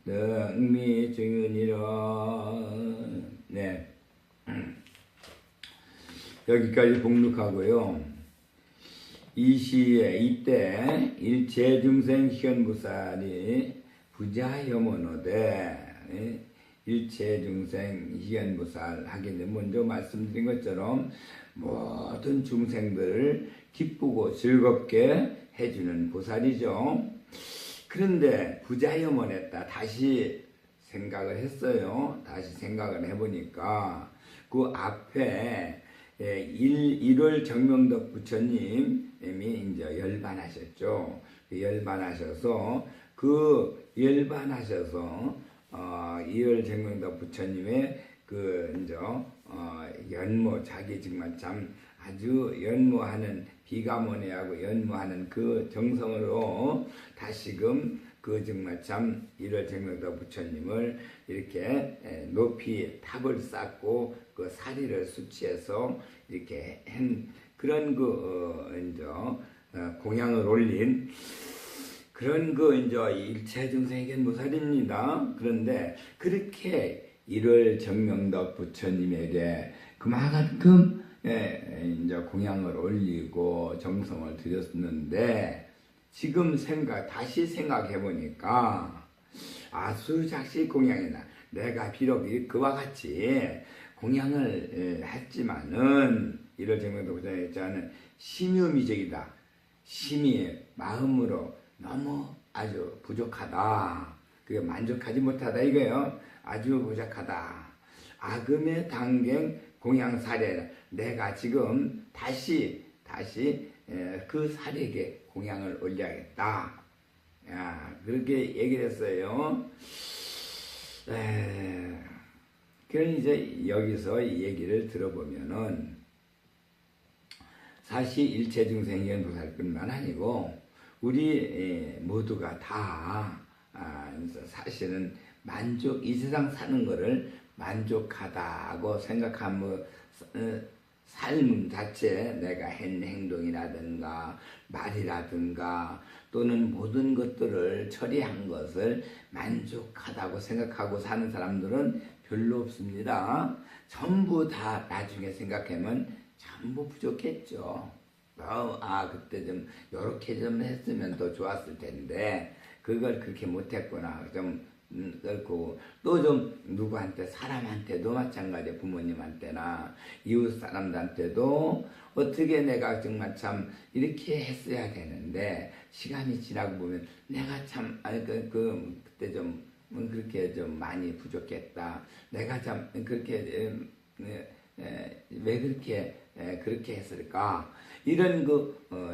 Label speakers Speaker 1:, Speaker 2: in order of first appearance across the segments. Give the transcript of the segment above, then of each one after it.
Speaker 1: 능미증이니라. 네. 여기까지 복록하고요. 이 시에 이때 일체중생 희연부살이 부자염원어되 일체중생 희연부살 하겠는데 먼저 말씀드린 것처럼 모든 중생들을 기쁘고 즐겁게 해주는 보살이죠. 그런데 부자염원했다. 다시 생각을 했어요. 다시 생각을 해보니까 그 앞에 1월 정명덕 부처님이 이제 열반하셨죠. 열반하셔서 1월 정명덕 부처님의 이제 연모, 자기 정말 참 아주 연모하는 비가모니하고 연모하는 그 정성으로 다시금 정말 참 1월 정명덕 부처님을 이렇게 높이 탑을 쌓고 그 사리를 수치해서 이렇게 한 그런 이제 공양을 올린 그런 이제 일체중생의 무살입니다. 그런데 그렇게 1월 정명덕 부처님에게 그만큼 이제 공양을 올리고 정성을 들였는데 지금 다시 생각해 보니까 아수작시 공양이나 내가 비록 그와 같이 공양을 했지만은 1월 정명덕 부처님이 했자는 심유미적이다. 심이 마음으로 너무 아주 부족하다. 그게 만족하지 못하다 이거예요. 아주 부족하다. 악음의 당경 공양 사례 내가 지금 다시 그 사례에게 공양을 올려야겠다. 그렇게 얘기를 했어요. 그럼 이제 여기서 이 얘기를 들어보면은 사실 일체중생의 보살뿐만 아니고 우리 모두가 다 사실은 이 세상 사는 거를 만족하다고 생각하면 삶 자체 내가 한 행동이라든가 말이라든가 또는 모든 것들을 처리한 것을 만족하다고 생각하고 사는 사람들은 별로 없습니다. 전부 다 나중에 생각하면 전부 부족했죠. 그때 좀 요렇게 좀 했으면 더 좋았을 텐데 그걸 그렇게 못했구나. 좀 그렇고 또 좀 누구한테 사람한테도 마찬가지 부모님한테나 이웃 사람들한테도 어떻게 내가 정말 참 이렇게 했어야 되는데 시간이 지나고 보면 내가 참 그때 좀 그렇게 좀 많이 부족했다. 내가 참 그렇게 왜 그렇게 했을까? 이런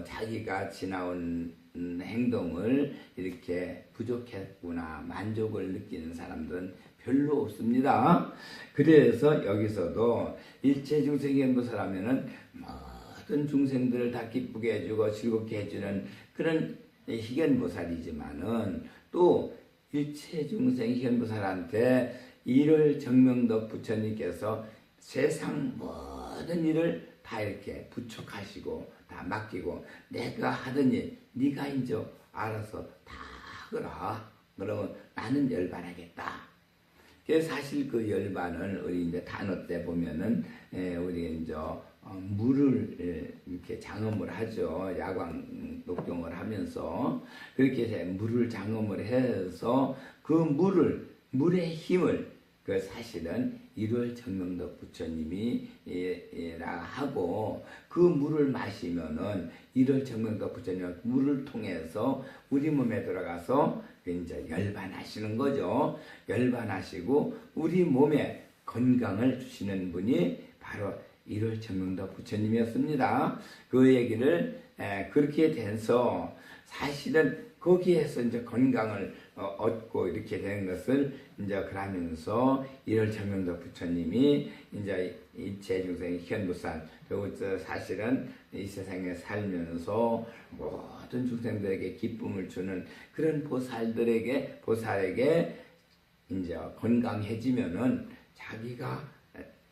Speaker 1: 자기가 지나온 행동을 이렇게 부족했구나 만족을 느끼는 사람들은 별로 없습니다. 그래서 여기서도 일체중생연보살하면은 모든 중생들을 다 기쁘게 해주고 즐겁게 해주는 그런 희견보살이지만은 또 일체중생 희견보살한테 1월 정명덕 부처님께서 세상 모든 일을 다 이렇게 부축하시고 다 맡기고 내가 하던 일 네가 이제 알아서 다 하거라. 그러면 나는 열반하겠다. 그래서 사실 그 열반을 우리 이제 단어 때 보면은 우리 이제 물을 이렇게 장엄을 하죠. 야광 녹경을 하면서 그렇게 해서 물을 장엄을 해서 그 물의 힘을 사실은 1월 정명덕 부처님이 하고 그 물을 마시면은 1월 정명덕 부처님 물을 통해서 우리 몸에 들어가서 이제 열반하시는 거죠. 열반하시고 우리 몸에 건강을 주시는 분이 바로 1월 정명덕 부처님이었습니다. 그 얘기를 그렇게 돼서 사실은 거기에서 이제 건강을 얻고 이렇게 되는 것을 이제 그러면서 1월 정명덕 부처님이 이제 일체중생 희연보살 그리고 사실은 이 세상에 살면서 모든 중생들에게 기쁨을 주는 그런 보살에게 이제 건강해지면은 자기가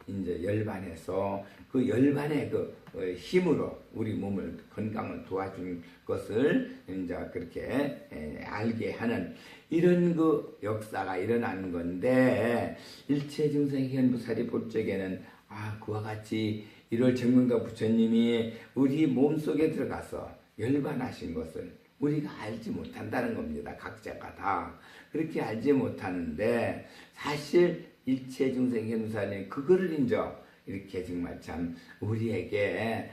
Speaker 1: 이제 열반해서 그 열반의 그 힘으로 우리 몸을 건강을 도와준 것을 이제 그렇게 알게 하는 이런 그 역사가 일어나는 건데 일체중생 현부살이 볼 적에는 그와 같이 1월 정명도 부처님이 우리 몸속에 들어가서 열반하신 것을 우리가 알지 못한다는 겁니다. 각자가 다 그렇게 알지 못하는데 사실 일체중생 현부살이 그거를 인정 이렇게 정말 참 우리에게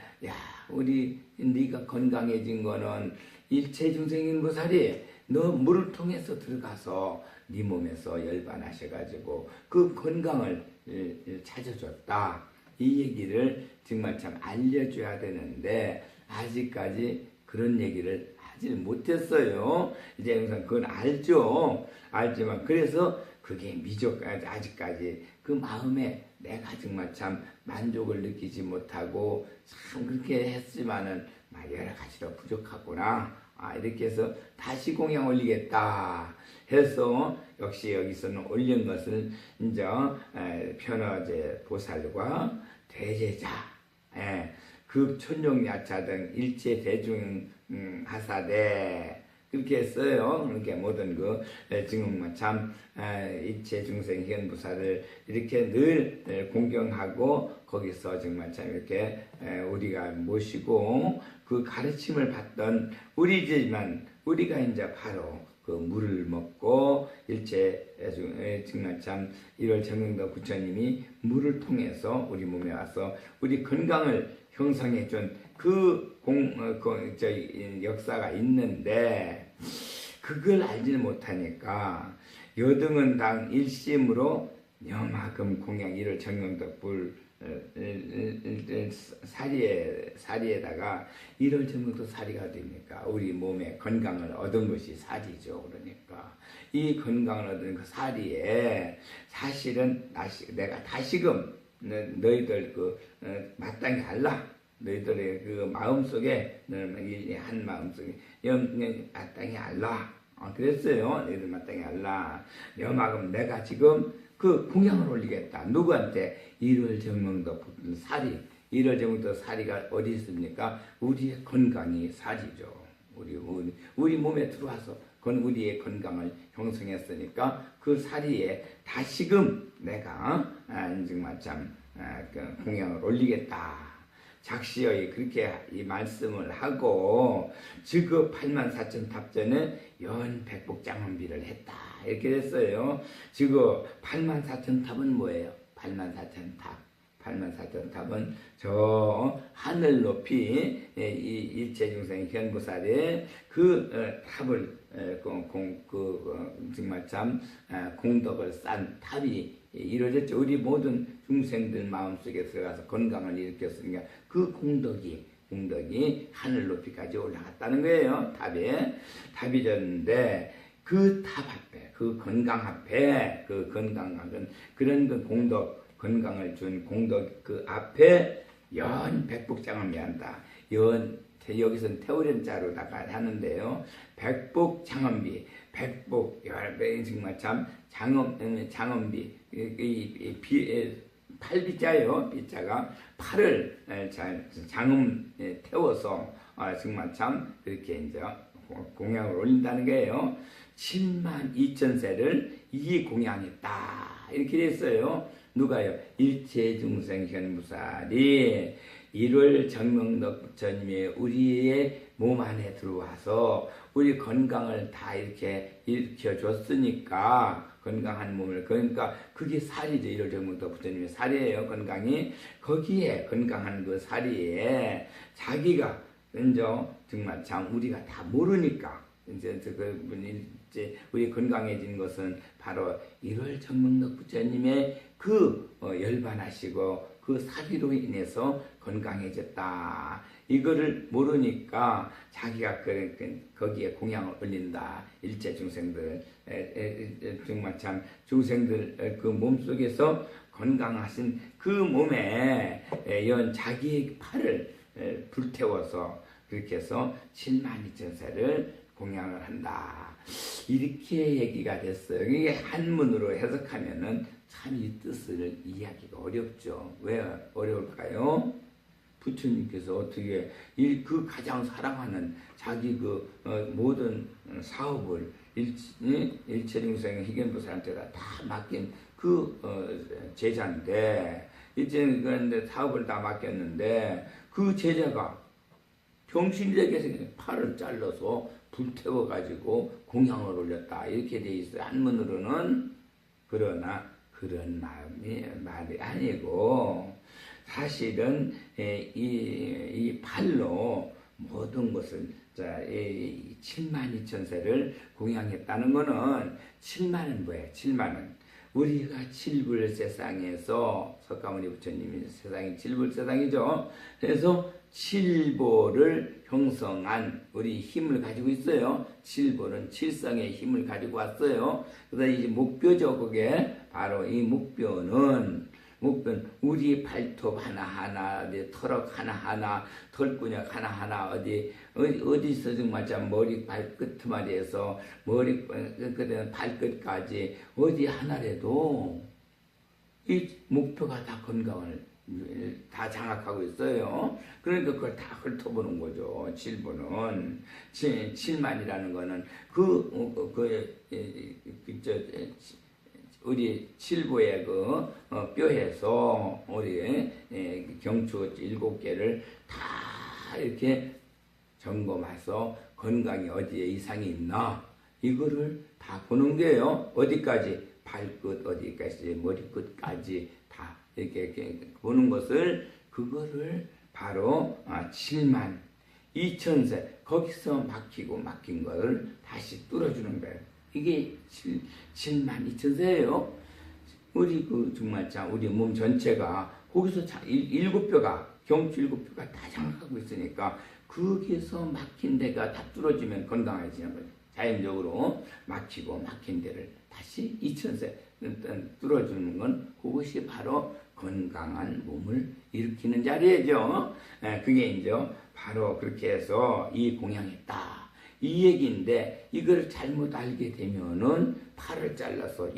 Speaker 1: 우리 네가 건강해진 거는 일체중생 현부살이 너 물을 통해서 들어가서 네 몸에서 열반하셔가지고 그 건강을 찾아줬다. 이 얘기를 정말 참 알려줘야 되는데 아직까지 그런 얘기를 하지 못했어요. 이제 항상 그건 알죠. 알지만 그래서 그게 아직까지 그 마음에 내가 정말 참 만족을 느끼지 못하고 참 그렇게 했지만은 여러 가지로 부족하구나. 이렇게 해서 다시 공양 올리겠다 해서 역시 여기서는 올린 것을 이제 편어제 보살과 대제자, 급천종야차 등 일체 대중 하사대 그렇게 했어요. 그렇게 모든 그 지금 참 일체 중생 현부사를 이렇게 늘 공경하고 거기서 정말 참 이렇게 우리가 모시고 그 가르침을 받던 우리지만 우리가 이제 바로 그 물을 먹고 일체 정말 참 1월 정명도 부처님이 물을 통해서 우리 몸에 와서 우리 건강을 형성해 준 그 역사가 있는데 그걸 알지는 못하니까 여등은당 일심으로 여마금 공양 1월 정명도 불 사리에다가 1월 정명도 사리가 됩니까? 우리 몸의 건강을 얻은 것이 사리죠. 그러니까 이 건강을 얻은 그 사리에 사실은 내가 다시금 너희들 마땅히 알라. 너희들의 그 마음속에 한 마음속에 마땅히 알라. 그랬어요. 너희들 마땅히 알라. 여마금 내가 지금 그 공양을 올리겠다. 누구한테? 1월 정명도 사리. 1월 정명도 사리가 어디 있습니까? 우리의 건강이 사리죠. 우리 몸에 들어와서 우리의 건강을 형성했으니까 그 사리에 다시금 내가 정말 참 공양을 올리겠다. 작시의 그렇게 이 말씀을 하고 즉그 84,000탑전에 연백복장원비를 했다. 이렇게 됐어요. 지금 84,000탑은 뭐예요? 84,000탑. 84,000탑은 저 하늘 높이 이 일체중생 현보살의 그 탑을 정말 참 공덕을 싼 탑이 이루어졌죠. 우리 모든 중생들 마음속에 들어가서 건강을 일으켰으니까 그 공덕이 하늘 높이까지 올라갔다는 거예요. 탑이 졌는데 그 탑 앞에 그 건강 앞에 그 건강한 그런 그 공덕 건강을 준 공덕 그 앞에 연백복장원비 한다. 여기서는 태우련자로다가 하는데요. 백복장원비, 백복 정말 참 장원비 팔비자요. 비자가 팔을 장음 태워서 정말 참 그렇게 이제 공양을 올린다는 거예요. 72,000세를 이 공양했다. 이렇게 됐어요. 누가요? 일체중생 현무살이 1월 정명도 부처님이 우리의 몸 안에 들어와서 우리 건강을 다 이렇게 일으켜줬으니까 건강한 몸을 그러니까 그게 살이죠. 1월 정명도 부처님의 살이에요. 건강이 거기에 건강한 그 살이에 자기가 이제 정말 참 우리가 다 모르니까 이제 우리 건강해진 것은 바로 1월 정명도 부처님의 그 열반하시고 그 사비로 인해서 건강해졌다. 이거를 모르니까 자기가 거기에 공양을 올린다. 일체 중생들 정말 참 중생들 그 몸속에서 건강하신 그 몸에 자기의 팔을 불태워서 그렇게 해서 72,000세를 공양을 한다. 이렇게 얘기가 됐어요. 이게 한문으로 해석하면은 참 이 뜻을 이해하기가 어렵죠. 왜 어려울까요? 부처님께서 어떻게 그 가장 사랑하는 자기 모든 사업을 일체중생 희견보살한테다 다 맡긴 제자인데 이제 그런데 사업을 다 맡겼는데 그 제자가 병신되게 생긴 팔을 잘라서 불태워가지고 공양을 올렸다 이렇게 돼 있어요. 한문으로는. 그러나 그런 말이 아니고 사실은 이 팔로 모든 것을 72,000세를 공양했다는 것은 7만은 뭐예요? 7만은 우리가 칠불세상에서 석가모니 부처님이 세상이 칠불세상이죠. 그래서 칠보를 형성한 우리 힘을 가지고 있어요. 칠보는 칠성의 힘을 가지고 왔어요. 그래서 이제 목표죠. 그게 바로 이 목표는 우리 발톱 하나하나, 털럭 하나하나, 털근육 하나하나, 어디서 정말 머리 발끝마디에서 머리 끝에 발끝까지 어디 하나라도 이 목표가 다 건강을 다 장악하고 있어요. 그러니까 그걸 다 훑어보는 거죠. 칠보는. 칠만이라는 거는 우리 칠보의 뼈에서 우리 경추 7개를 다 이렇게 점검해서 건강이 어디에 이상이 있나 이거를 다 보는 거예요. 어디까지? 발끝 어디까지 머리끝까지 다 이렇게 보는 것을 그거를 바로 72,000세 거기서 막힌 거를 다시 뚫어주는 거예요. 이게 72,000세예요. 우리 정말 우리 몸 전체가 거기서 7뼈가 경추 7뼈가 다 장악하고 있으니까 거기서 막힌 데가 다 뚫어지면 건강해지는 거죠. 자연적으로 막힌 데를 다시 2,000세 뚫어주는 건 그것이 바로 건강한 몸을 일으키는 자리죠. 그게 이제 바로 그렇게 해서 이 공양했다. 이 얘기인데 이걸 잘못 알게 되면은 팔을 잘라서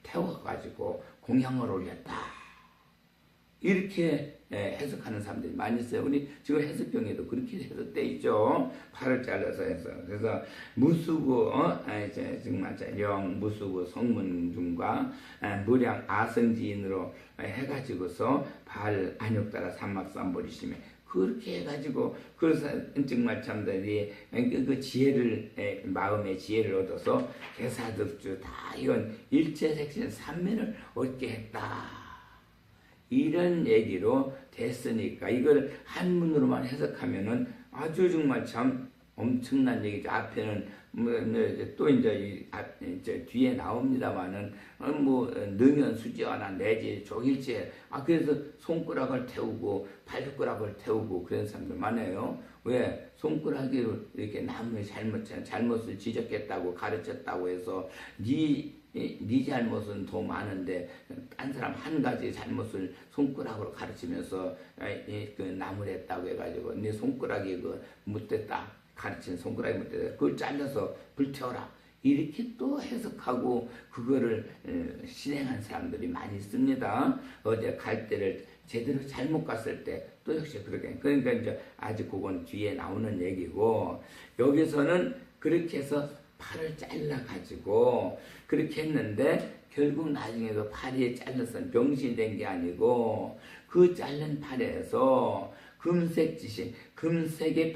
Speaker 1: 태워가지고 공양을 올렸다. 이렇게 해석하는 사람들이 많이 있어요. 우리 지금 해석경에도 그렇게 해석돼 있죠. 팔을 잘라서 해서. 그래서 무수구, 정말 무수구 성문중과 무량 아성지인으로 해가지고서 발 안욕따라 삼막삼보리심에 그렇게 해가지고 그래서 정말 참들이 그 지혜를 마음의 지혜를 얻어서 개사득주 다 이건 일체색신 삼면을 얻게 했다. 이런 얘기로 됐으니까 이걸 한문으로만 해석하면은 아주 정말 참 엄청난 얘기죠. 앞에는 또 이제 뒤에 나옵니다만은 능연수지하나 내지 조일체 그래서 손가락을 태우고 발가락을 태우고 그런 사람들 많아요. 왜? 손가락으로 이렇게 남의 잘못을 지적했다고 가르쳤다고 해서 네 잘못은 더 많은데 딴 사람 한 가지 잘못을 손가락으로 가르치면서 나무랬다고 해가지고 네 손가락이 못됐다 가르친 손가락이 못됐다 그걸 잘라서 불태워라 이렇게 또 해석하고 그거를 실행한 사람들이 많이 있습니다. 어제 갈 때를 제대로 잘못 갔을 때 또 역시 그렇게 그러니까 이제 아직 그건 뒤에 나오는 얘기고 여기서는 그렇게 해서 팔을 잘라가지고 그렇게 했는데 결국 나중에도 팔이 잘라서 병신된 게 아니고 그 자른 팔에서 금색지신, 금색의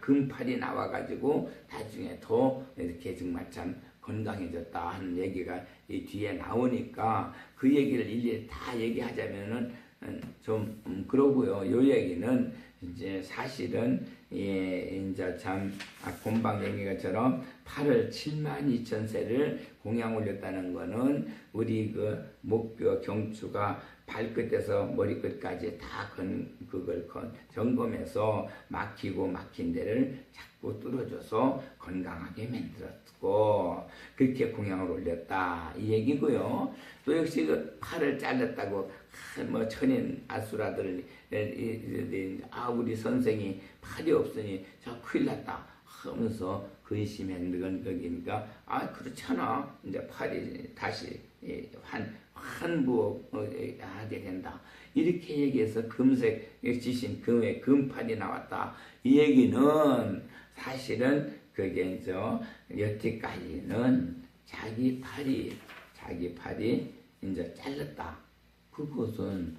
Speaker 1: 금팔이 나와가지고 나중에 더 이렇게 정말 참 건강해졌다 하는 얘기가 이 뒤에 나오니까 그 얘기를 일일이 다 얘기하자면은 좀 그러고요. 요 얘기는 이제 사실은 이제 참 본방 얘기가처럼 8월 72,000세를 공양 올렸다는 거는 우리 목뼈 경추가 발끝에서 머리끝까지 다 그걸 점검해서 막힌 데를 자꾸 뚫어줘서 건강하게 만들었고 그렇게 공양을 올렸다 이 얘기고요. 또 역시 팔을 잘랐다고 천인 아수라들 우리 선생이 팔이 없으니 저 큰일 났다 하면서 근심했는 거니까 그렇잖아. 이제 팔이 다시 환부하게 된다. 이렇게 얘기해서 금색 지신 금의 금팔이 나왔다. 이 얘기는 사실은 그게 여태까지는 자기 팔이 이제 잘렸다. 그것은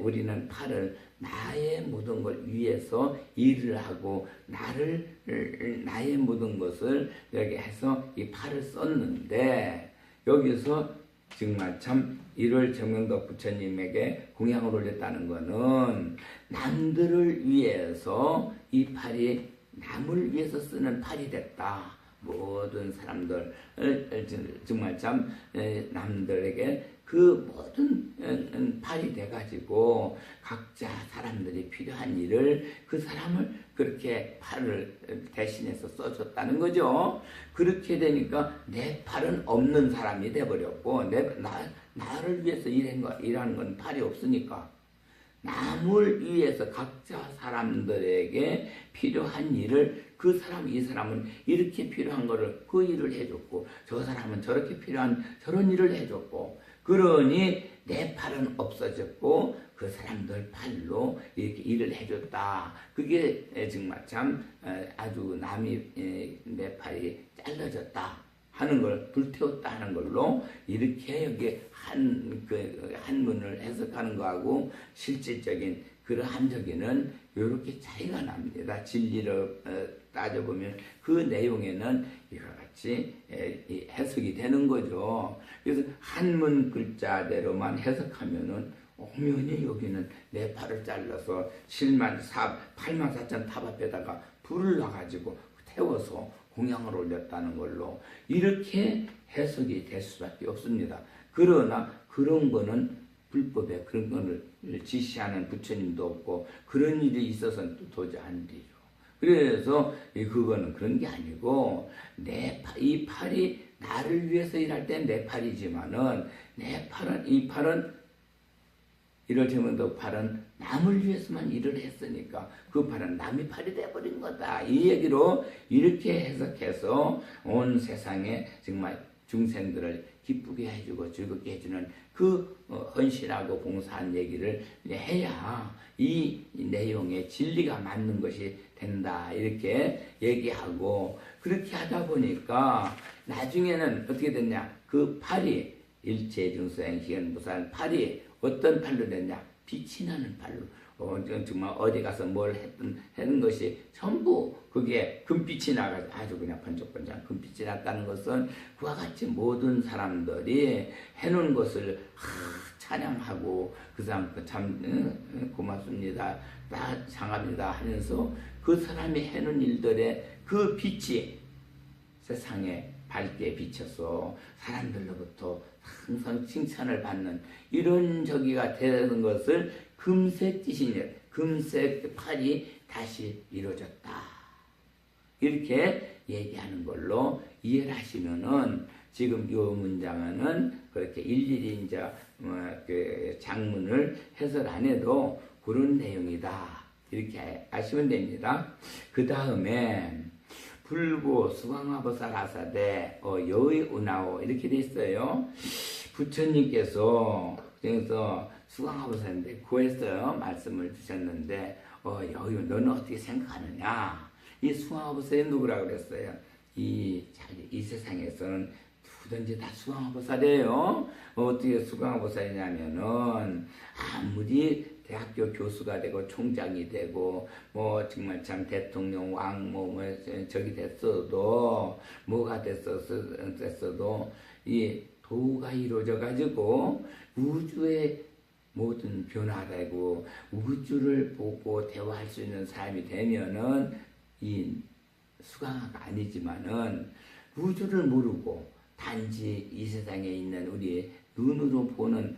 Speaker 1: 우리는 팔을 나의 모든 걸 위해서 일을 하고 나의 모든 것을 여기 해서 이 팔을 썼는데 여기서 정말 참 1월 정명덕 부처님에게 공양을 올렸다는 것은 남들을 위해서 이 팔이 남을 위해서 쓰는 팔이 됐다. 모든 사람들 정말 참 남들에게 그 모든 팔이 돼가지고 각자 사람들이 필요한 일을 그 사람을 그렇게 팔을 대신해서 써줬다는 거죠. 그렇게 되니까 내 팔은 없는 사람이 돼버렸고 나를 위해서 일하는 건 팔이 없으니까 남을 위해서 각자 사람들에게 필요한 일을 이 사람은 이렇게 필요한 거를 그 일을 해줬고 저 사람은 저렇게 필요한 저런 일을 해줬고 그러니 내 팔은 없어졌고 그 사람들 팔로 이렇게 일을 해줬다. 그게 정말 참 아주 남이 내 팔이 잘라졌다 하는 걸 불태웠다 하는 걸로 이렇게 여기 한문을 해석하는 거하고 실질적인 그러한 적에는 이렇게 차이가 납니다. 진리를 따져보면 그 내용에는 이와 같이 해석이 되는 거죠. 그래서 한문 글자대로만 해석하면은 엄연히 여기는 내 팔을 잘라서 84,000 탑 앞에다가 불을 놔가지고 태워서 공양을 올렸다는 걸로 이렇게 해석이 될 수밖에 없습니다. 그러나 그런 거는 불법에 그런 거를 지시하는 부처님도 없고 그런 일이 있어서는 또 도저히 안 되죠. 그래서 그거는 그런 게 아니고 이 팔이 나를 위해서 일할 땐 내 팔이지만은 이 팔은 이럴 때면도 팔은 남을 위해서만 일을 했으니까 그 팔은 남의 팔이 돼버린 거다. 이 얘기로 이렇게 해석해서 온 세상에 정말 중생들을 기쁘게 해주고 즐겁게 해주는 그 헌신하고 봉사한 얘기를 해야 이 내용에 진리가 맞는 것이 된다. 이렇게 얘기하고 그렇게 하다 보니까 나중에는 어떻게 됐냐. 그 팔이 일체중생 희연무산 팔이 어떤 팔로 됐냐? 빛이 나는 팔로. 정말 어디 가서 뭘 했는 것이 전부 그게 금빛이 나가지고 아주 그냥 번쩍번쩍 금빛이 났다는 것은 그와 같이 모든 사람들이 해놓은 것을 찬양하고 그 사람 참 고맙습니다. 상합니다 하면서 그 사람이 해놓은 일들의 그 빛이 세상에 밝게 비쳐서 사람들로부터 항상 칭찬을 받는 이런 저기가 되는 것을 금색 지신이 금색 팔이 다시 이루어졌다. 이렇게 얘기하는 걸로 이해를 하시면은 지금 이 문장은 그렇게 일일이 이제 그 장문을 해설 안 해도 그런 내용이다. 이렇게 아시면 됩니다. 그 다음에 불고 수광화보살 아사대 여의 운하오 이렇게 돼 있어요. 부처님께서 그래서 수광화보살인데 구했어요. 말씀을 주셨는데 여의 너는 어떻게 생각하느냐? 이 수광화보살이 누구라고 그랬어요? 이 세상에서는 누구든지 다 수광화보살이에요. 어떻게 수광화보살이냐면은 아무리 대학교 교수가 되고 총장이 되고 뭐 정말 참 대통령 왕 저기 됐어도 뭐가 됐어도 이 도가 이루어져 가지고 우주의 모든 변화되고 우주를 보고 대화할 수 있는 사람이 되면은 이 수강화가 아니지만은 우주를 모르고 단지 이 세상에 있는 우리 눈으로 보는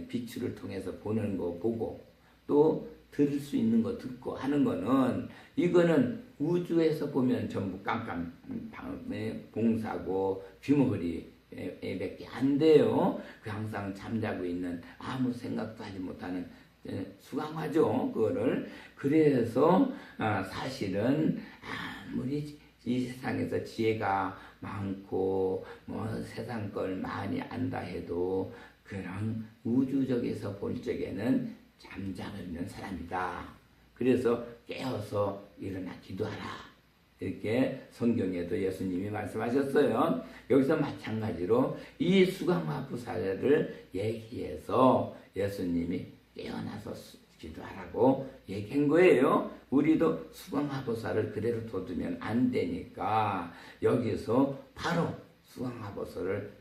Speaker 1: 빛을 통해서 보는 거 보고 또 들을 수 있는 거 듣고 하는 거는 이거는 우주에서 보면 전부 깜깜 봉사고 귀머거리 밖에 안 돼요. 그 항상 잠자고 있는 아무 생각도 하지 못하는 수강하죠. 그거를. 그래서 사실은 아무리 이 세상에서 지혜가 많고 뭐 세상 걸 많이 안다 해도 그런 우주적에서 볼 적에는 잠자고 있는 사람이다. 그래서 깨어서 일어나 기도하라. 이렇게 성경에도 예수님이 말씀하셨어요. 여기서 마찬가지로 이 수강화부사를 얘기해서 예수님이 깨어나서 기도하라고 얘기한 거예요. 우리도 수강화보살을 그대로 둬두면 안 되니까 여기서 바로 수강화보살을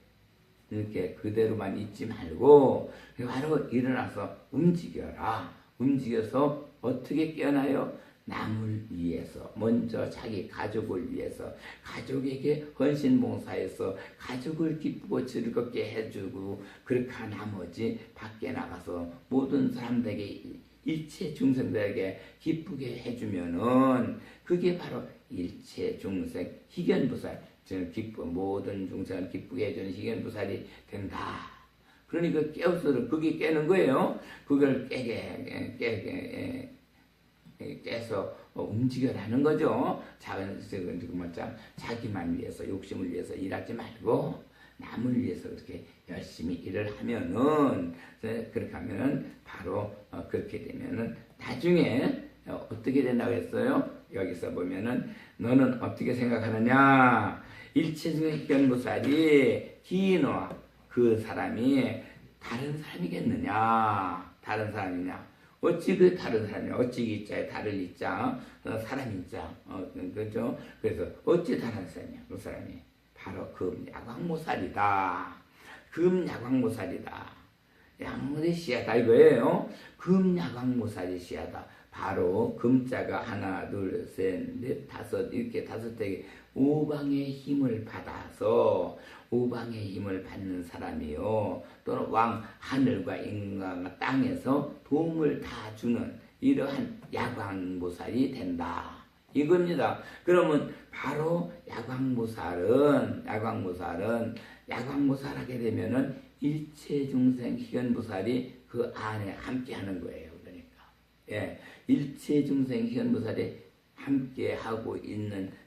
Speaker 1: 이렇게 그대로만 있지 말고 바로 일어나서 움직여라. 움직여서 어떻게 깨어나요? 남을 위해서, 먼저 자기 가족을 위해서, 가족에게 헌신봉사해서 가족을 기쁘고 즐겁게 해주고, 그렇게 나머지 밖에 나가서 모든 사람들에게, 일체 중생들에게 기쁘게 해주면은 그게 바로 일체 중생 희견보살, 즉 모든 중생을 기쁘게 해주는 희견보살이 된다. 그러니까 깨어서 그게 깨는 거예요. 그걸 깨서 움직여라는 거죠. 자기만 위해서, 욕심을 위해서 일하지 말고 남을 위해서 그렇게 열심히 일을 하면은, 그렇게 하면은 바로 그렇게 되면은 나중에 어떻게 된다고 했어요? 여기서 보면은 너는 어떻게 생각하느냐? 일체중의 희견보살이 기인와 그 사람이 다른 사람이겠느냐? 다른 사람이냐? 어찌 그 다른 사람이냐? 어찌 이자에 다를 이자, 사람이 이자, 그죠? 그래서 어찌 다른 사람이냐? 그 사람이 바로 금야광모살이다. 금야광모살이다. 양물의 씨앗다 이거예요. 금야광모살이 씨앗다. 바로 금자가 하나, 둘, 셋, 넷, 다섯 이렇게 다섯 대기 오방의 힘을 받아서 오방의 힘을 받는 사람이요. 또는 왕 하늘과 인간과 땅에서 도움을 다 주는 이러한 야광보살이 된다. 이겁니다. 그러면 바로 야광보살을 하게 되면은 일체 중생 희견보살이 그 안에 함께 하는 거예요. 그러니까. 예. 일체 중생 희견보살이 함께 하고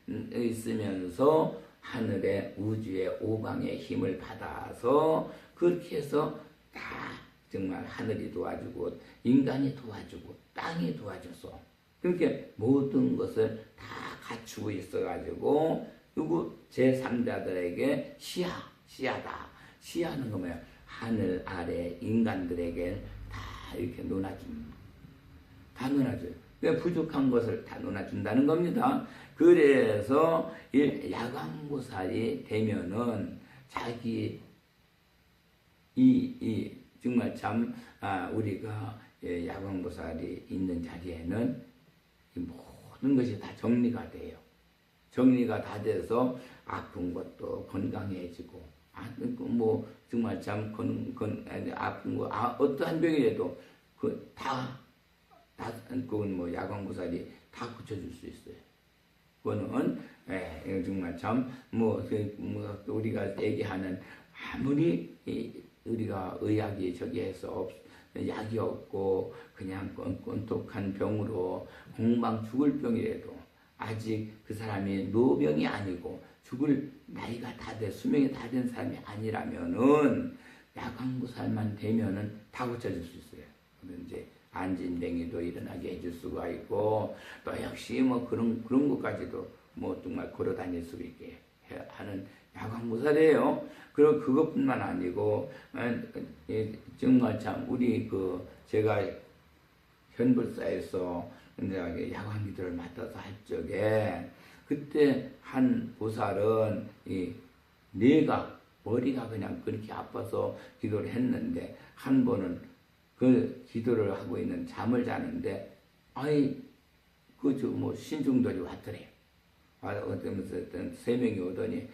Speaker 1: 있으면서 하늘의 우주의 오방의 힘을 받아서 그렇게 해서 다 정말 하늘이 도와주고 인간이 도와주고 땅이 도와줘서 그렇게 모든 것을 다 갖추고 있어가지고 누구 제3자들에게 시야다. 시야는 거 뭐야? 하늘 아래 인간들에게 다 이렇게 논아줍니다. 다 논아줘요. 그러니까 부족한 것을 다 논아준다는 겁니다. 그래서 야광보살이 되면은 자기 정말 참 우리가 야광보살이 있는 자리에는 이 모든 것이 다 정리가 돼요. 정리가 다 돼서 아픈 것도 건강해지고 뭐 정말 참 아픈 거 어떠한 병이라도 그건 뭐 야광보살이 다 고쳐줄 수 있어요. 그거는 정말 참 우리가 얘기하는 아무리 우리가 의학이 저기해서 약이 없고 그냥 꼰똑한 병으로 공방 죽을 병이라도 아직 그 사람이 노병이 아니고 죽을 나이가 다 돼 수명이 다 된 사람이 아니라면은 야광보살만 되면은 다 고쳐줄 수 있어요. 이제 안진뱅이도 일어나게 해줄 수가 있고 또 역시 뭐 그런 것까지도 뭐 정말 걸어 다닐 수 있게 하는 야광보살이에요. 그리고 그것뿐만 아니고 정말 참 우리 제가 현불사에서 이제 야광기도를 맡아서 할 적에 그때 한 보살은 머리가 그냥 그렇게 아파서 기도를 했는데 한 번은 그 기도를 하고 있는 잠을 자는데 신중들이 왔더래요. 어떤 3명이 오더니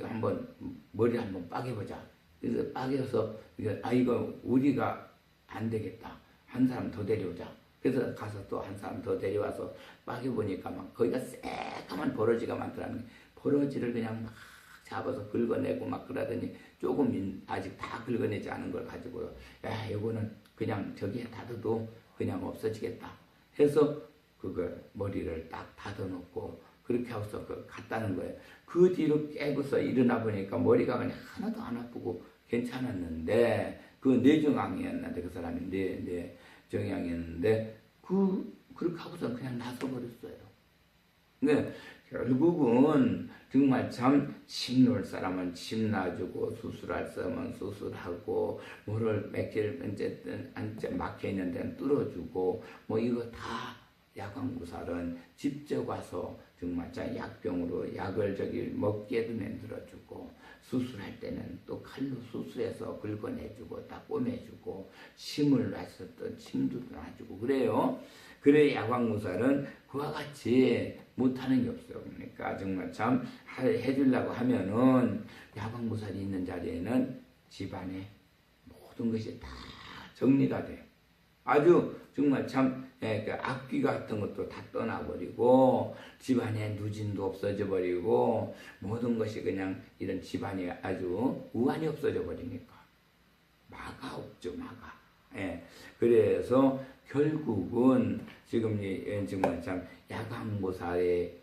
Speaker 1: 한번 머리 한번 빠개보자. 그래서 빠개서 이거 우리가 안 되겠다. 한 사람 더 데려오자. 그래서 가서 또 한 사람 더 데려와서 빠개보니까 막 거기가 새까만 버러지가 많더라는 게 버러지를 그냥 막 잡아서 긁어내고 막 그러더니 조금 아직 다 긁어내지 않은 걸 가지고 야 이거는 그냥 저기에 닫아도 그냥 없어지겠다 해서 그거 머리를 딱 닫아놓고 그렇게 하고서 갔다는 거예요. 그 뒤로 깨고서 일어나 보니까 머리가 그냥 하나도 안 아프고 괜찮았는데 그 뇌종양이었는데 그 사람이 뇌종양이었는데 그렇게 하고서 그냥 나서버렸어요. 근데 결국은 정말 참 침 놓을 사람은 침 놔주고 수술할 사람은 수술하고 뭐를 맥힐 어쨌든 막혀 있는 데는 뚫어주고 뭐 이거 다 야광구살은 직접 와서 정말 약병으로 약을 먹게도 만들어주고 수술할 때는 또 칼로 수술해서 긁어내주고 딱 꼬매주고 침을 놨었던 침도 놔주고 그래요. 그래 야광구살은 그와 같이 못하는 게 없어요. 그러니까 정말 참 해주려고 하면은 야광구살이 있는 자리에는 집안에 모든 것이 다 정리가 돼요. 아주 정말 참 그 악귀 같은 것도 다 떠나버리고 집안에 누진도 없어져 버리고 모든 것이 그냥 이런 집안이 아주 우환이 없어져 버리니까 마가 없죠. 마가. 예. 그래서 결국은 지금 정말 참 야광보살의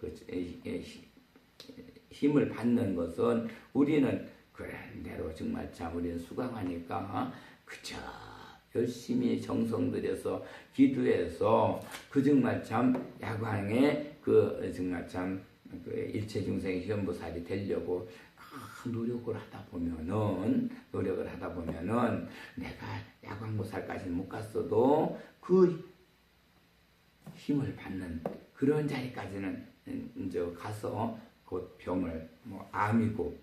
Speaker 1: 힘을 받는 것은 우리는 그런대로 정말 참 우리는 수강하니까 그저 열심히 정성 들여서 기도해서 그 정말 참 야광의 정말 참 일체 중생 희견보살이 되려고 노력을 하다 보면은 내가 야광보살까지는 못 갔어도 그 힘을 받는 그런 자리까지는 이제 가서 곧 병을 뭐 암이고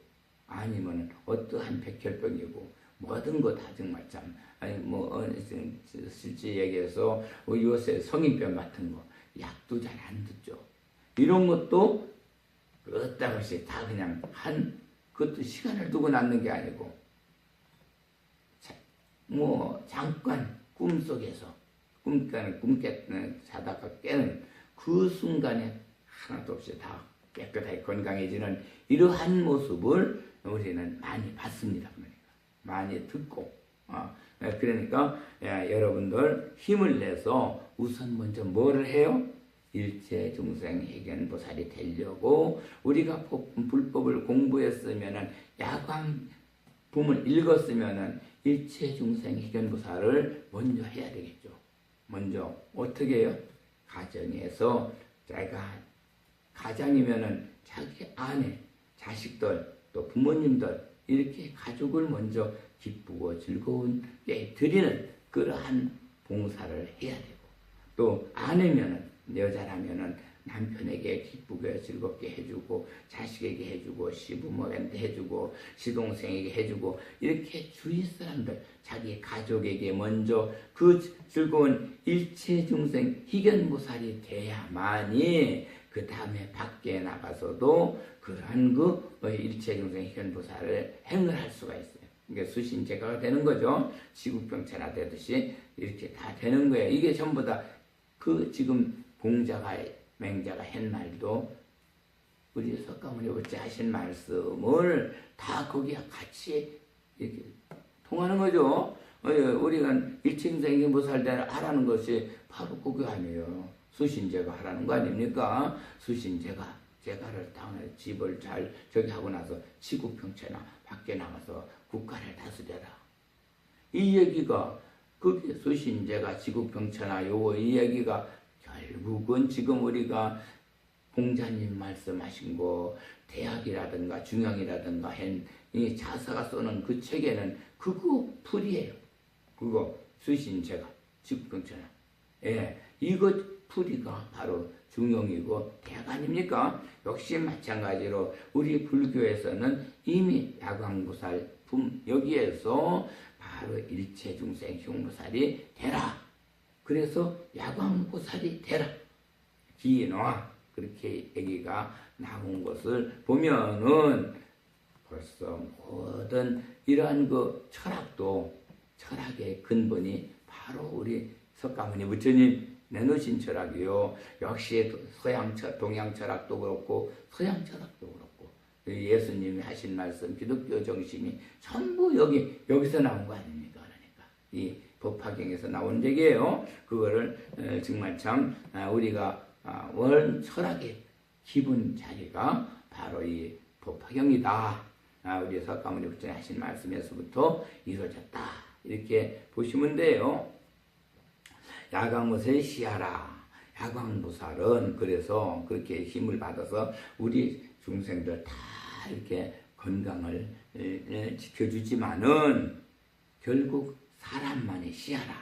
Speaker 1: 아니면 어떠한 백혈병이고 모든 거 다 정말 참 아니 뭐 실제 얘기해서 요새 성인병 같은 거 약도 잘 안 듣죠. 이런 것도 어따없이 다 그냥 그것도 시간을 두고 낳는 게 아니고 뭐 잠깐 꿈속에서 자다가 깨는 그 순간에 하나도 없이 다 깨끗하게 건강해지는 이러한 모습을 우리는 많이 봤습니다. 많이 듣고 그러니까 여러분들 힘을 내서 우선 먼저 뭐를 해요? 일체 중생 희견보살이 되려고 우리가 불법을 공부했으면은 야광품을 읽었으면은 일체 중생 희견보살을 먼저 해야 되겠죠. 먼저 어떻게 해요? 가정에서 가장이면은 자기 아내, 자식들 또 부모님들 이렇게 가족을 먼저 기쁘고 즐거운게 드리는 그러한 봉사를 해야 되고 또 아내면은 여자라면은 남편에게 기쁘게 즐겁게 해주고 자식에게 해주고 시부모한테 해주고 시동생에게 해주고 이렇게 주위 사람들 자기 가족에게 먼저 그 즐거운 일체중생 희견보살이 돼야만이 그 다음에 밖에 나가서도 그러한 일체중생 희견보살을 행을 할 수가 있어요. 이게 수신제가가 되는 거죠. 지국병체나 되듯이 이렇게 다 되는 거예요. 이게 전부 다 지금 봉자가 맹자가 한 말도 우리 석가모니 어찌 하신 말씀을 다 거기에 같이 이렇게 통하는 거죠. 우리가 일체중생 보살대를 하라는 것이 바로 그거 아니에요. 수신제가 하라는 거 아닙니까? 수신제가 제가를 당해 집을 잘 하고 나서 지구평체나 밖에 나가서 국가를 다스려라. 이 얘기가 그게 수신제가 지구평체나 이 얘기가 결국은 지금 우리가 공자님 말씀하신 거 대학이라든가 중앙이라든가 이 자사가 쓰는 그 책에는 그거 풀이에요. 그거 수신제가 지구평체나 이것 풀이가 바로 중용이고 대학 아닙니까? 역시 마찬가지로 우리 불교에서는 이미 야광보살 여기에서 바로 일체중생 흉보살이 되라. 그래서 야광보살이 되라. 기인화 그렇게 얘기가 나온 것을 보면은 벌써 모든 이러한 철학의 근본이 바로 우리 석가모니 부처님 내놓으신 철학이요. 역시 동양 철학도 그렇고 서양 철학도 그렇고 예수님이 하신 말씀, 기독교 정신이 전부 여기서 나온 거 아닙니까? 그러니까 이 법화경에서 나온 얘기예요. 그거를 정말 참 우리가 원 철학의 기본 자리가 바로 이 법화경이다. 우리 석가모니 부처님 하신 말씀에서부터 이루어졌다. 이렇게 보시면 돼요. 야광보살이 시하라. 야광보살은 그래서 그렇게 힘을 받아서 우리 중생들 다 이렇게 건강을 지켜주지만은 결국 사람만이 시하라.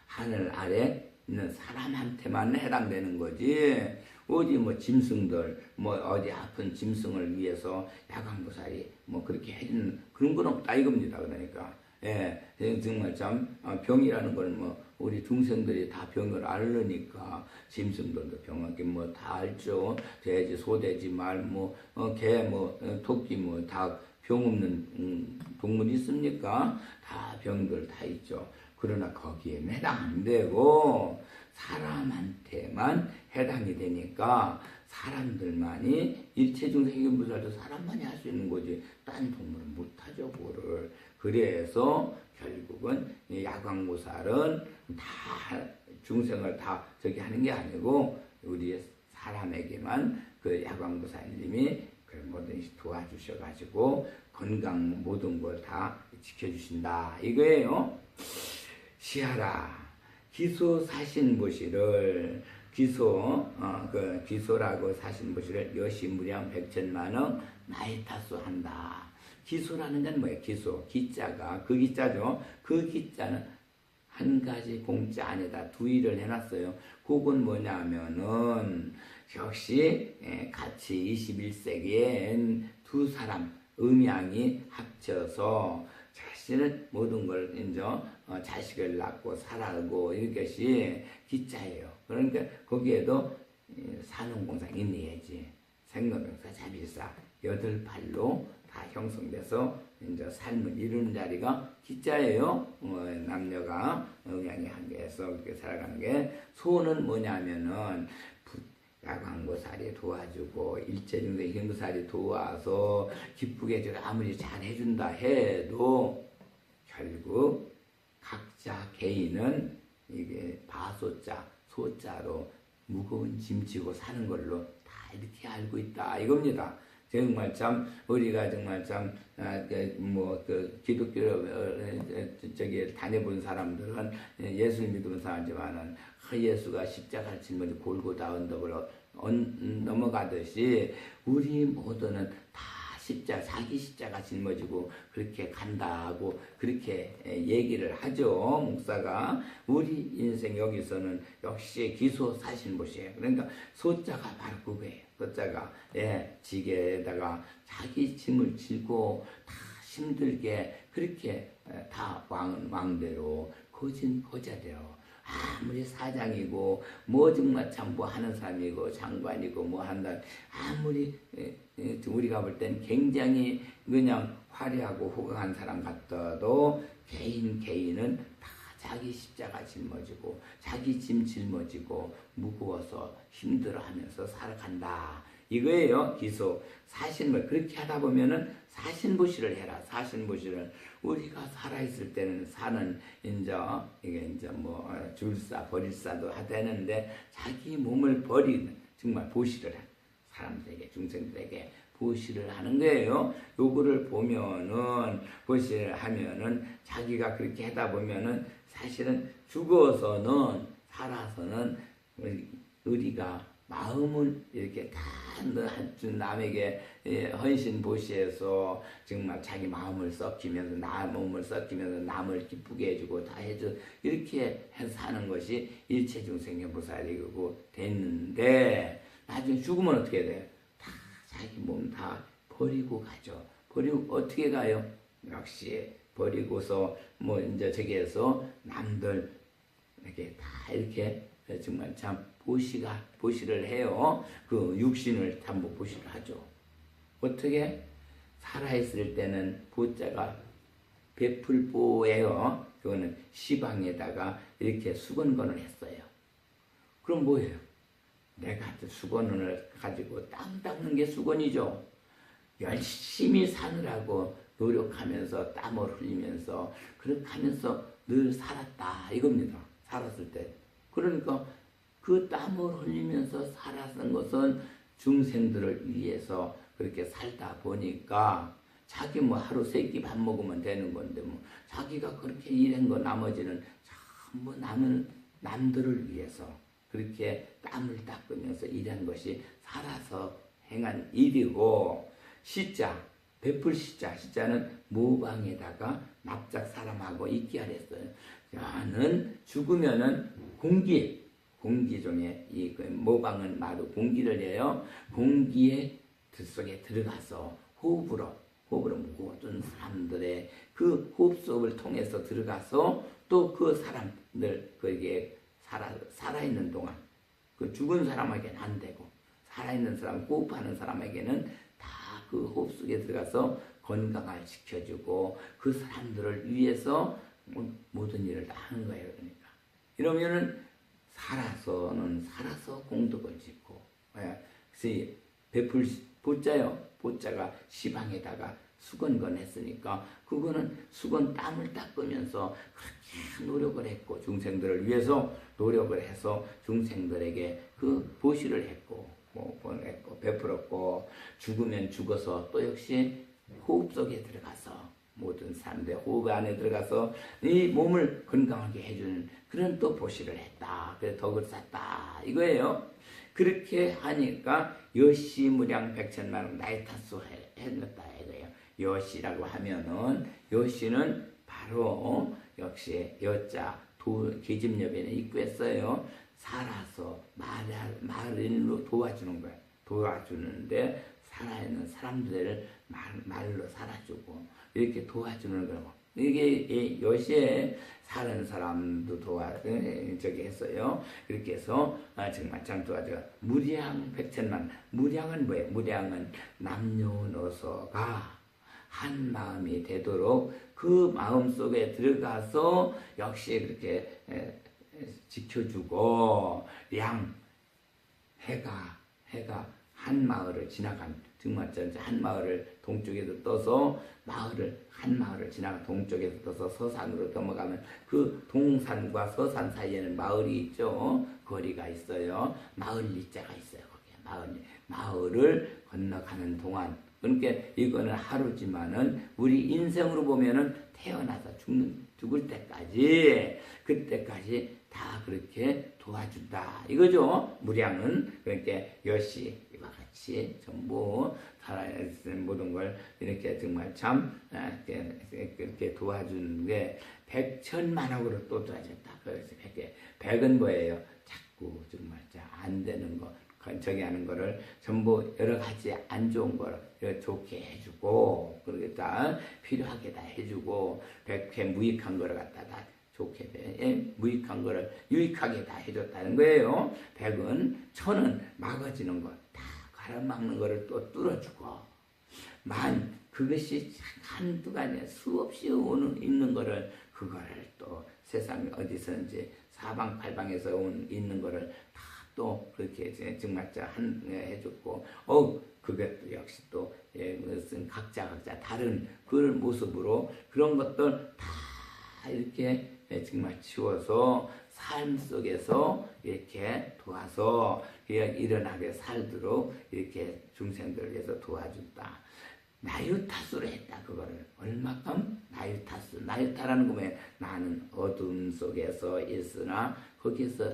Speaker 1: 하늘 아래 있는 사람한테만 해당되는 거지. 어디 뭐 짐승들, 뭐 어디 아픈 짐승을 위해서 야광보살이 뭐 그렇게 해주는 그런 건 없다 이겁니다. 그러니까 정말 참 병이라는 걸 뭐 우리 중생들이 다 병을 앓으니까 짐승들도 병하게 뭐 다 알죠. 돼지, 소돼지, 말, 뭐 개, 뭐 토끼, 뭐 다 병 없는 동물이 있습니까? 다 병들 다 있죠. 그러나 거기에는 해당 안 되고 사람한테만 해당이 되니까 사람들만이 일체중생견부살도 사람만이 할 수 있는 거지 딴 동물은 못하죠. 그거를. 그래서 결국은 야광보살은 다 중생을 다 저기 하는 게 아니고 우리 사람에게만 그 야광보살님이 뭐든지 도와주셔가지고 건강 모든 걸 다 지켜주신다 이거예요. 시하라 기소 사신보시를 기소라고 사신보시를 여시무량 백천만억 나이타수한다. 기소라는 건 뭐예요? 기소 기자가 그 기자죠. 그 기자는 한 가지 공자 안에다 두의를 해놨어요. 그건 뭐냐면은 역시 같이 21세기엔 두 사람 음양이 합쳐서 자신은 모든 걸 이제 자식을 낳고 살아고 이것이 기자예요. 그러니까 거기에도 산업공상이 내야지 생로병사 자비사 8발로 다 형성돼서 이제 삶을 이루는 자리가 기자예요. 남녀가 음양이 한계에서 그렇게 살아가는 게 소는 뭐냐면은 야광보살이 도와주고 일체중생 현보살이 도와서 기쁘게 저 아무리 잘 해준다 해도 결국 각자 개인은 이게 바소자 소자로 무거운 짐 지고 사는 걸로 다 이렇게 알고 있다 이겁니다. 정말 참 우리가 정말 참 그 기독교 저기 다녀본 사람들은 예수 믿는 사람이지만은 예수가 십자가를 짊어지고 골고다 언덕으로 넘어가듯이 우리 모두는 다 자기 십자가 짊어지고 그렇게 간다고 그렇게 얘기를 하죠. 목사가 우리 인생 여기서는 역시 기소사신보시에요. 그러니까 소자가 바로 그거예요. 소자가 지게에다가 자기 짐을 지고 다 힘들게 그렇게 다 왕대로 거자대로 아무리 사장이고 뭐 정말 참 뭐 하는 사람이고 장관이고 뭐 한다 아무리 우리가 볼 땐 굉장히 그냥 화려하고 호강한 사람 같아도 개인은 다 자기 십자가 짊어지고 자기 짐 짊어지고 무거워서 힘들어하면서 살아간다 이거예요. 기소 사신을 그렇게 하다 보면은 사신보시를 해라. 사신보시를 우리가 살아있을 때는 사는 이게 뭐 줄사 버릴사도 하되는데 자기 몸을 버리는 정말 보시를 한 사람들에게 중생들에게 보시를 하는 거예요. 요거를 보면은 보시를 하면은 자기가 그렇게 하다 보면은 사실은 죽어서는 살아서는 우리가 마음을 이렇게 다 남에게 헌신보시해서 정말 자기 마음을 썩히면서 나 몸을 썩히면서 남을 기쁘게 해주고 다 해줘 이렇게 해서 사는 것이 일체중생견보살이고 됐는데 나중에 죽으면 어떻게 돼요? 다 자기 몸 다 버리고 가죠. 버리고 어떻게 가요? 역시 버리고서 뭐 이제 저기에서 남들 이렇게 다 이렇게 정말 참 보시를 해요. 그 육신을 전부 보시를 하죠. 어떻게? 살아있을 때는 보자가 베풀보예요. 그거는 시방에다가 이렇게 수건건을 했어요. 그럼 뭐예요? 내가 수건을 가지고 땅 닦는 게 수건이죠. 열심히 사느라고 노력하면서 땀을 흘리면서 그렇게 하면서 늘 살았다 이겁니다. 살았을 때. 그러니까 그 땀을 흘리면서 살았던 것은 중생들을 위해서 그렇게 살다 보니까 자기 뭐 하루 세 끼 밥 먹으면 되는 건데 뭐 자기가 그렇게 일한 거 나머지는 전부 남들을 위해서 그렇게 땀을 닦으면서 일한 것이 살아서 행한 일이고 시자 베풀 시자는 모방에다가 납작 사람하고 있게 하랬어요. 나는 죽으면은 공기 중에 이 모방은 마도 공기를 해요. 공기의 속에 들어가서 호흡으로 모든 사람들의 그 호흡속을 통해서 들어가서 또 그 사람들 거기에 살아있는 동안 그 죽은 사람에게는 안 되고 살아있는 사람 호흡하는 사람에게는 다 그 호흡 속에 들어가서 건강을 지켜주고 그 사람들을 위해서 모든 일을 다 하는 거예요. 그러니까 이러면은 살아서 공덕을 짓고 그래서 베풀 보자가 시방에다가 수건건 했으니까 그거는 수건 땀을 닦으면서 그렇게 노력을 했고 중생들을 위해서 노력을 해서 중생들에게 그 보시를 했고 베풀었고 죽으면 죽어서 또 역시 호흡 속에 들어가서 모든 사람들 호흡 안에 들어가서 이 몸을 건강하게 해주는 그런 또 보시를 했다. 그래서 덕을 쌓다 이거예요. 그렇게 하니까 여시무량 백천만원 나이 탓수 했다 이거예요. 여시라고 하면은 여시는 바로 역시 여자 계집여변에 입구했어요. 살아서 말일로 도와주는 거예요. 도와주는데 살아있는 사람들을 말로 살아주고 이렇게 도와주는 거고 이게 여시에 사는 사람도 저기 했어요. 그렇게 해서 정말 참 도와줘. 무량 백천만. 무량은 뭐예요? 무량은 남녀노소가 한 마음이 되도록 그 마음 속에 들어가서 역시 그렇게 지켜주고 해가 한 마을을 지나간 정말 한 마을을 동쪽에서 떠서 한 마을을 지나가 동쪽에서 떠서 서산으로 넘어가면 그 동산과 서산 사이에는 마을이 있죠. 거리가 있어요. 마을 리자가 있어요. 거기에 마을을 건너가는 동안 그러니까 이거는 하루지만은 우리 인생으로 보면은 태어나서 죽을 때까지 그때까지 다 그렇게 도와준다 이거죠. 무량은 그러니까 여시 이와 같이 전부 살아있는 모든 걸 이렇게 정말 참 그렇게 도와주는 게 백천만억으로 또 도와줬다. 그래서 백은 뭐예요? 자꾸 정말 안 되는 거 저기 하는 거를 전부 여러 가지 안 좋은 거를 좋게 해주고 그러겠다 필요하게 다 해주고 백회 무익한 거를 갖다 다 좋게 무익한 거를 유익하게 다 해줬다는 거예요. 백은 천은 막아지는 거 다 가로막는 거를 또 뚫어주고 그것이 한두가 아니라 수없이 있는 거를 그거를 또 세상 어디서든지 사방팔방에서 있는 거를 또 그렇게 정말 해줬고 그것도 역시 또 무슨 각자 다른 그 모습으로 그런 것들 다 이렇게 정말 치워서 삶 속에서 이렇게 도와서 일어나게 살도록 이렇게 중생들을 위해서 도와준다. 나유타수를 했다. 그거를 얼마큼 나유타라는 거 뭐예요? 나는 어둠 속에서 있으나 거기서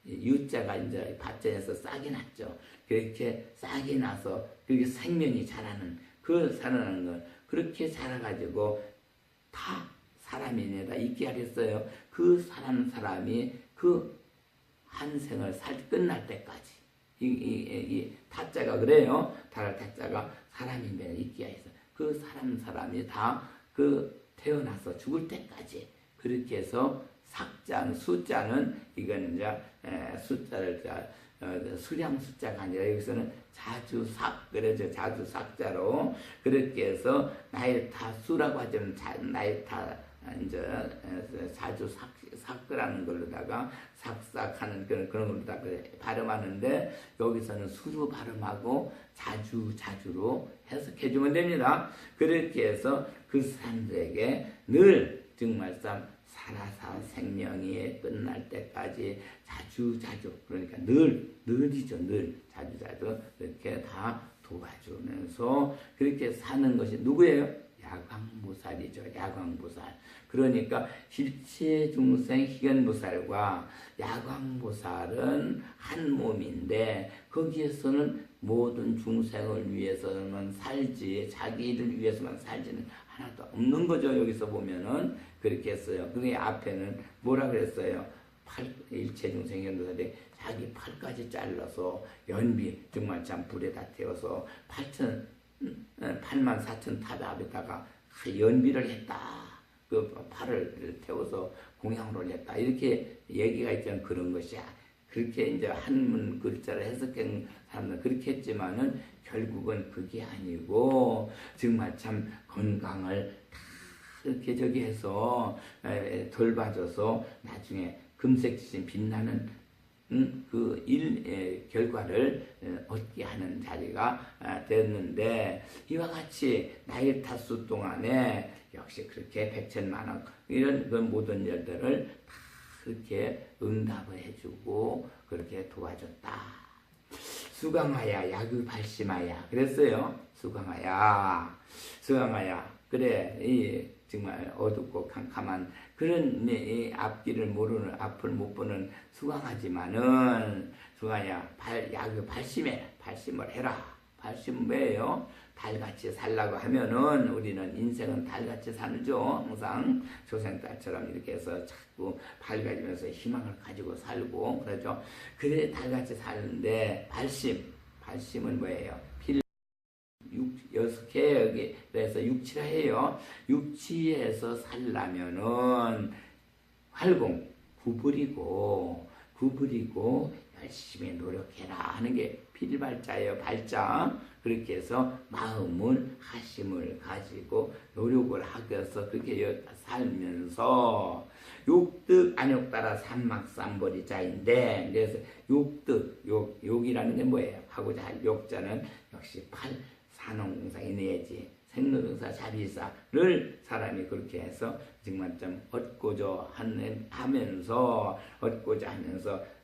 Speaker 1: 유자가 이제 밭전에서 싹이 났죠. 그렇게 싹이 나서 그렇게 생명이 자라는 그 살아나는 걸 그렇게 자라가지고 다 사람이 내다 있게 하겠어요. 그 사람이 그 한 생을 끝날 때까지 이 타자가 그래요. 타자가 사람이 내다 있게 해서 그 사람이 다 그 태어나서 죽을 때까지 그렇게 해서 숫자는 이건 이제 숫자를 수량 숫자가 아니라 여기서는 자주삭 그래서 자주삭자로 그렇게 해서 나이타수라고 하자면 이제 자주 삭으라는 걸로다가 삭삭하는 그런 걸로다가 발음하는데 여기서는 수로 발음하고 자주로 해석해 주면 됩니다. 그렇게 해서 그 사람들에게 늘 정말상 살아서 생명이 끝날 때까지 자주 그러니까 늘이죠. 늘 자주 이렇게 다 도와주면서 그렇게 사는 것이 누구예요? 야광보살이죠. 야광보살. 그러니까 실체중생 희견보살과 야광보살은 한 몸인데 거기에서는 모든 중생을 위해서만 살지 자기를 위해서만 살지는 하나도 없는 거죠. 여기서 보면은 그렇게 했어요. 그게 앞에는 뭐라 그랬어요? 일체중생 희견보살이 자기 팔까지 잘라서 연비 정말 참 불에다 태워서 84,000 탑 앞에다가 연비를 했다. 그 팔을 태워서 공양으로 했다. 이렇게 얘기가 있잖아요. 그런 것이야. 그렇게 이제 한문 글자를 해석한 사람은 그렇게 했지만은 결국은 그게 아니고 정말 참 건강을 다 이렇게 저기 해서 돌봐줘서 나중에 금색지신 빛나는 결과를 얻게 하는 자리가 됐는데 이와 같이 나일 타수 동안에 역시 그렇게 백천만원 이런 그 모든 일들을 다 그렇게 응답을 해주고 그렇게 도와줬다. 수강하야 야그 발심하야 그랬어요. 수강하야 그래 이 정말 어둡고 캄캄한 그런 이 앞길을 모르는 앞을 못 보는 수강하지만은 수강하야 야그 발심을 해라. 발심은 뭐예요? 달같이 살라고 하면은 우리는 인생은 달같이 살죠. 항상 조생딸처럼 이렇게 해서 자꾸 밝아지면서 희망을 가지고 살고 그러죠. 그래 달같이 사는데 발심은 뭐예요? 여섯 개 여기 그래서 육치라 해요. 육치에서 살려면은 활공 구부리고 열심히 노력해라 하는 게 필발자예요. 발자. 그렇게 해서 마음을 하심을 가지고 노력을 하면서 그렇게 살면서 욕득 안욕따라 삼막삼벌이자인데 그래서 욕이라는 게 뭐예요? 하고자 할 욕자는 역시 산홍공사에 내야지 생로병사 자비사를 사람이 그렇게 해서 정말 좀 얻고자 하면서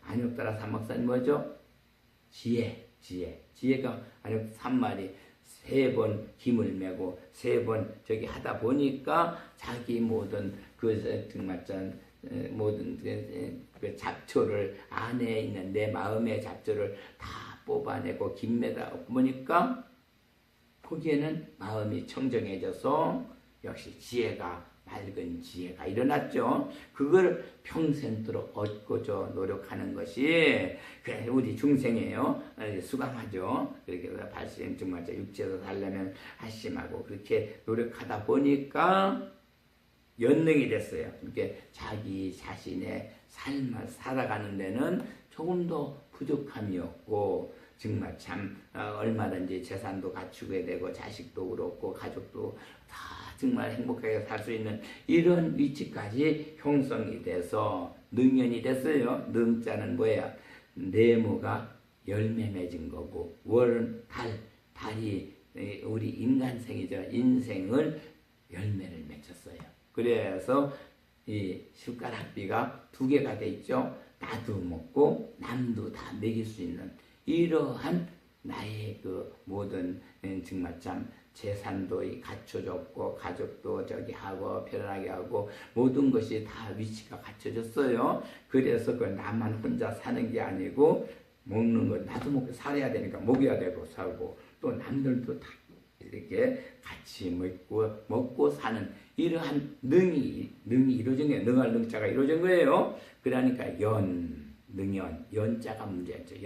Speaker 1: 안욕따라 삼막산이 뭐죠? 지혜가 아니 3마리 3번 힘을 메고 3번 저기 하다 보니까 자기 모든 그 정말 모든 그 잡초를 안에 있는 내 마음의 잡초를 다 뽑아내고 김매다 보니까 거기에는 마음이 청정해져서 역시 맑은 지혜가 일어났죠. 그걸 평생도록 얻고자 노력하는 것이 우리 중생이에요. 수강하죠. 그렇게 발심 정말 육체에서 살려면 하심하고 그렇게 노력하다 보니까 연능이 됐어요. 이렇게 자기 자신의 삶을 살아가는 데는 조금 더 부족함이 없고 정말 참 얼마든지 재산도 갖추게 되고 자식도 그렇고 가족도 다 정말 행복하게 살 수 있는 이런 위치까지 형성이 돼서 능연이 됐어요. 능자는 뭐야? 네모가 열매 맺은 거고 월은 달이 우리 인간생이죠. 인생을 열매를 맺었어요. 그래서 이 숟가락비가 2개가 돼 있죠. 나도 먹고 남도 다 먹일 수 있는 이러한 나의 그 모든 정말 참 재산도 갖춰졌고 가족도 저기 하고 편안하게 하고 모든 것이 다 위치가 갖춰졌어요. 그래서 그 나만 혼자 사는 게 아니고 먹는 건 나도 먹고 살아야 되니까 먹여야 되고 살고 또 남들도 다 이렇게 같이 먹고 사는 이러한 능이 이루어진 거예요. 능할 능자가 이루어진 거예요. 그러니까 능연 연자가 문제였죠.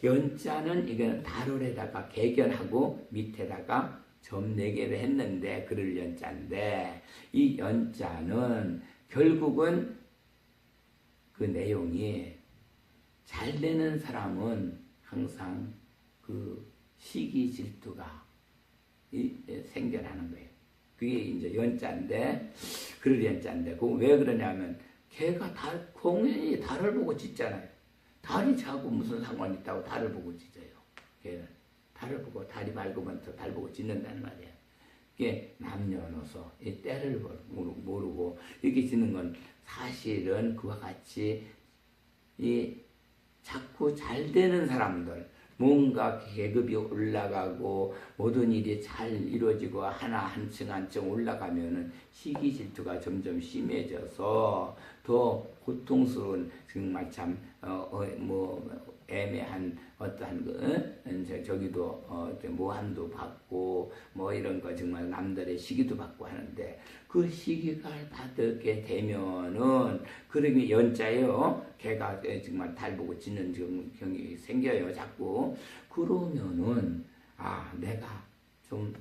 Speaker 1: 연자는 이거는 달월에다가 개견하고 밑에다가 점 4개를 했는데 그럴 연자인데 이 연자는 결국은 그 내용이 잘 되는 사람은 항상 그 시기 질투가 생겨나는 거예요. 그게 이제 연자인데, 그럴 연자인데, 그 왜 그러냐면, 걔가 공연히 달을 보고 짖잖아요. 달이 자고 무슨 상관이 있다고 달을 보고 짖어요. 걔는 달을 보고, 달이 밝으면 더 달 보고 짖는다는 말이에요. 이게 남녀노소, 이 때를 모르고, 이렇게 짖는 건 사실은 그와 같이 자꾸 잘 되는 사람들, 뭔가 계급이 올라가고 모든 일이 잘 이루어지고 하나 한층 한층 올라가면은 시기 질투가 점점 심해져서 더 고통스러운 정말 참 애매한 어떠한 저기도 모함도 받고 뭐 이런 거 정말 남들의 시기도 받고 하는데 그 시기가 받게 되면은 그러면 연자예요. 걔가 정말 달 보고 짖는 경이 생겨요. 자꾸 그러면은 내가 좀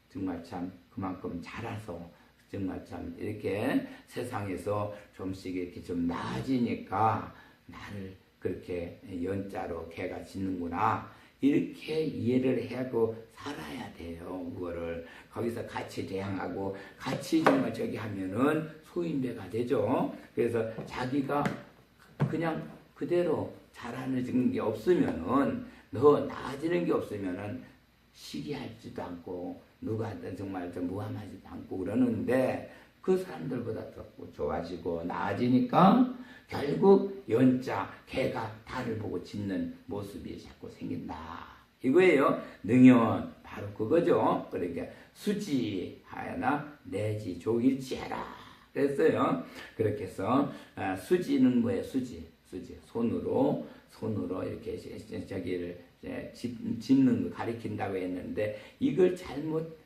Speaker 1: 정말 참 그만큼 자라서 정말 참 이렇게 세상에서 좀씩 이렇게 좀 나아지니까 나를 그렇게 연자로 걔가 짖는구나. 이렇게 이해를 하고 살아야 돼요. 그거를 거기서 같이 대항하고 같이 정말 저기 하면은 소인배가 되죠. 그래서 자기가 그냥 그대로 잘하는 게 없으면은 더 나아지는 게 없으면은 시기하지도 않고 누가 정말 좀 무함하지도 않고 그러는데 그 사람들보다 더 좋아지고 나아지니까 결국 연자 걔가 달을 보고 짖는 모습이 자꾸 생긴다. 이거예요. 능연 바로 그거죠. 그러니까 수지하여나 내지 조일지해라 그랬어요. 그렇게 해서 수지는 뭐예요? 수지 손으로 이렇게 저기를 짚는 거 가리킨다고 했는데 이걸 잘못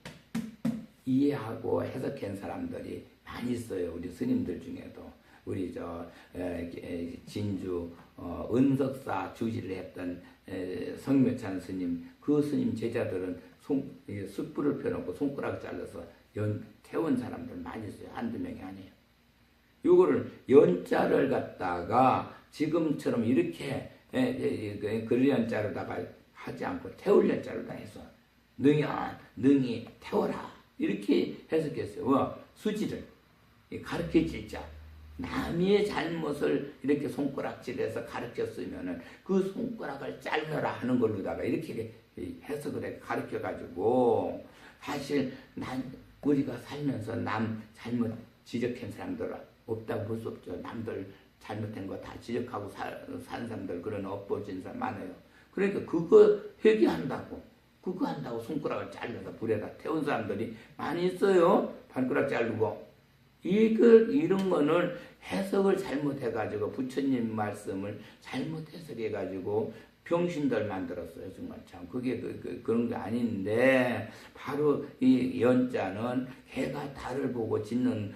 Speaker 1: 이해하고 해석한 사람들이 많이 있어요. 우리 스님들 중에도 우리 진주 은석사 주지를 했던 성묘찬 스님 그 스님 제자들은 숯불을 펴놓고 손가락 잘라서 태운 사람들 많이 있어요. 한두 명이 아니에요. 요거를 연자를 갖다가 지금처럼 이렇게 그릴 연자로다가 하지 않고 태울 연자로다 해서 능히 태워라 이렇게 해석했어요. 수지를 가르쳐질 자 남의 잘못을 이렇게 손가락질해서 가르쳤으면은 그 손가락을 잘라라 하는 걸로다가 이렇게 해석을 해 가르쳐가지고 사실 우리가 살면서 남 잘못 지적한 사람들 없다고 볼 수 없죠. 남들 잘못된 거 다 지적하고 사는 사람들 그런 업보진 사람 많아요. 그러니까 그거 회개한다고 그거 한다고 손가락을 잘라서 불에다 태운 사람들이 많이 있어요. 발가락 자르고 이런 거는 해석을 잘못해가지고 부처님 말씀을 잘못 해석해가지고 병신들 만들었어요. 정말 참 그게 그런 게 아닌데 바로 이 연자는 해가 달을 보고 짖는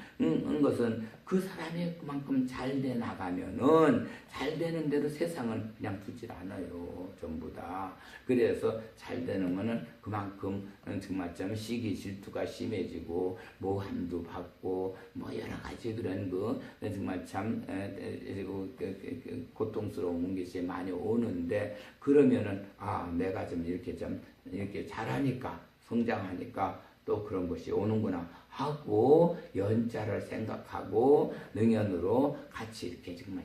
Speaker 1: 것은 그 사람이 그만큼 잘 돼 나가면은 잘 되는 대로 세상은 그냥 두질 않아요. 전부 다. 그래서 잘 되는 거는 그만큼 정말 참 시기 질투가 심해지고 모함도 받고 뭐 여러 가지 그런 정말 참 고통스러운 것이 많이 오는데 그러면은 내가 좀 이렇게 잘하니까 성장하니까 또 그런 것이 오는구나 하고 연자를 생각하고 능연으로 같이 이렇게 정말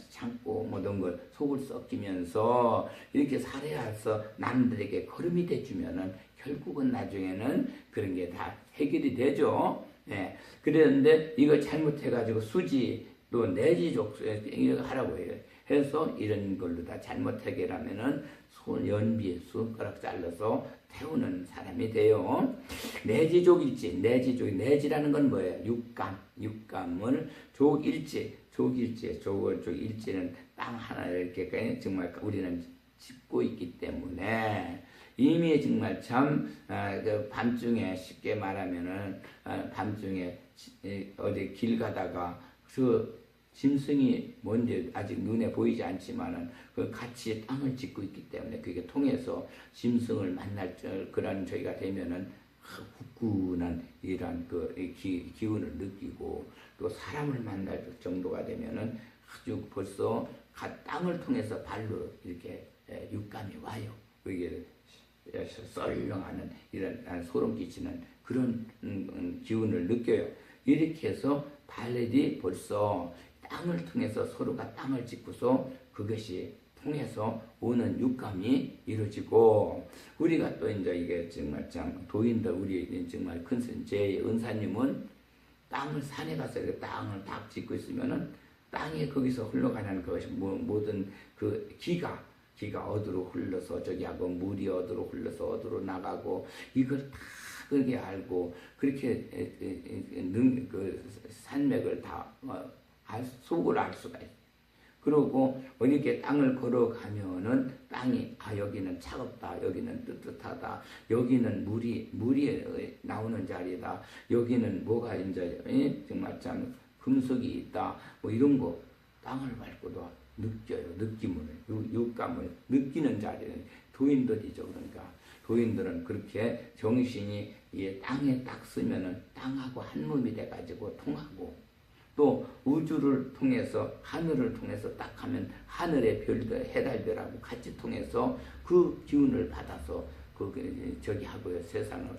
Speaker 1: 참고 모든 걸 속을 썩히면서 이렇게 살아서 남들에게 걸음이 돼주면은 결국은 나중에는 그런 게 다 해결이 되죠. 예. 그랬는데 이걸 잘못해가지고 수지 또 내지족 이거 하라고 해요. 해서 이런 걸로 다 잘못 해결하면은 연비에 손가락 잘라서 태우는 사람이 돼요. 내지라는 건 뭐예요? 육감을 족일지는 땅 하나 이렇게 정말 우리는 짚고 있기 때문에 이미 정말 참 밤중에 쉽게 말하면은 밤중에 어디 길 가다가 짐승이 뭔지 아직 눈에 보이지 않지만은 그 같이 땅을 짚고 있기 때문에 그게 통해서 짐승을 만날 그런 저희가 되면은 후끈한 이런 기운을 느끼고 또 사람을 만날 정도가 되면은 아주 벌써 땅을 통해서 발로 이렇게 육감이 와요. 그게 썰렁하는 이런 소름 끼치는 그런 기운을 느껴요. 이렇게 해서 달들이 벌써 땅을 통해서 서로가 땅을 짓고서 그것이 통해서 오는 육감이 이루어지고, 우리가 또 이제 이게 정말 참 도인들, 우리 정말 큰 제 은사님은 땅을 산에 가서 땅을 딱 짓고 있으면은 땅에 거기서 흘러가는 것이 모든 그 기가 어디로 흘러서 저기하고 물이 어디로 흘러서 어디로 나가고 이걸 다 그렇게 알고 그렇게 그 산맥을 다 속을 알 수가 있어요. 그러고 이렇게 땅을 걸어가면은 땅이 여기는 차갑다, 여기는 뜨뜻하다, 여기는 물이 나오는 자리다, 여기는 뭐가 이제 정말 참 금속이 있다, 뭐 이런 거 땅을 밟고도 느껴요. 느낌을, 육감을 느끼는 자리는 도인들이죠. 그러니까 도인들은 그렇게 정신이 이 땅에 딱 쓰면은 땅하고 한 몸이 돼가지고 통하고, 또 우주를 통해서 하늘을 통해서 딱 하면 하늘의 별들 해달들하고 같이 통해서 그 기운을 받아서 저기 하고요, 세상을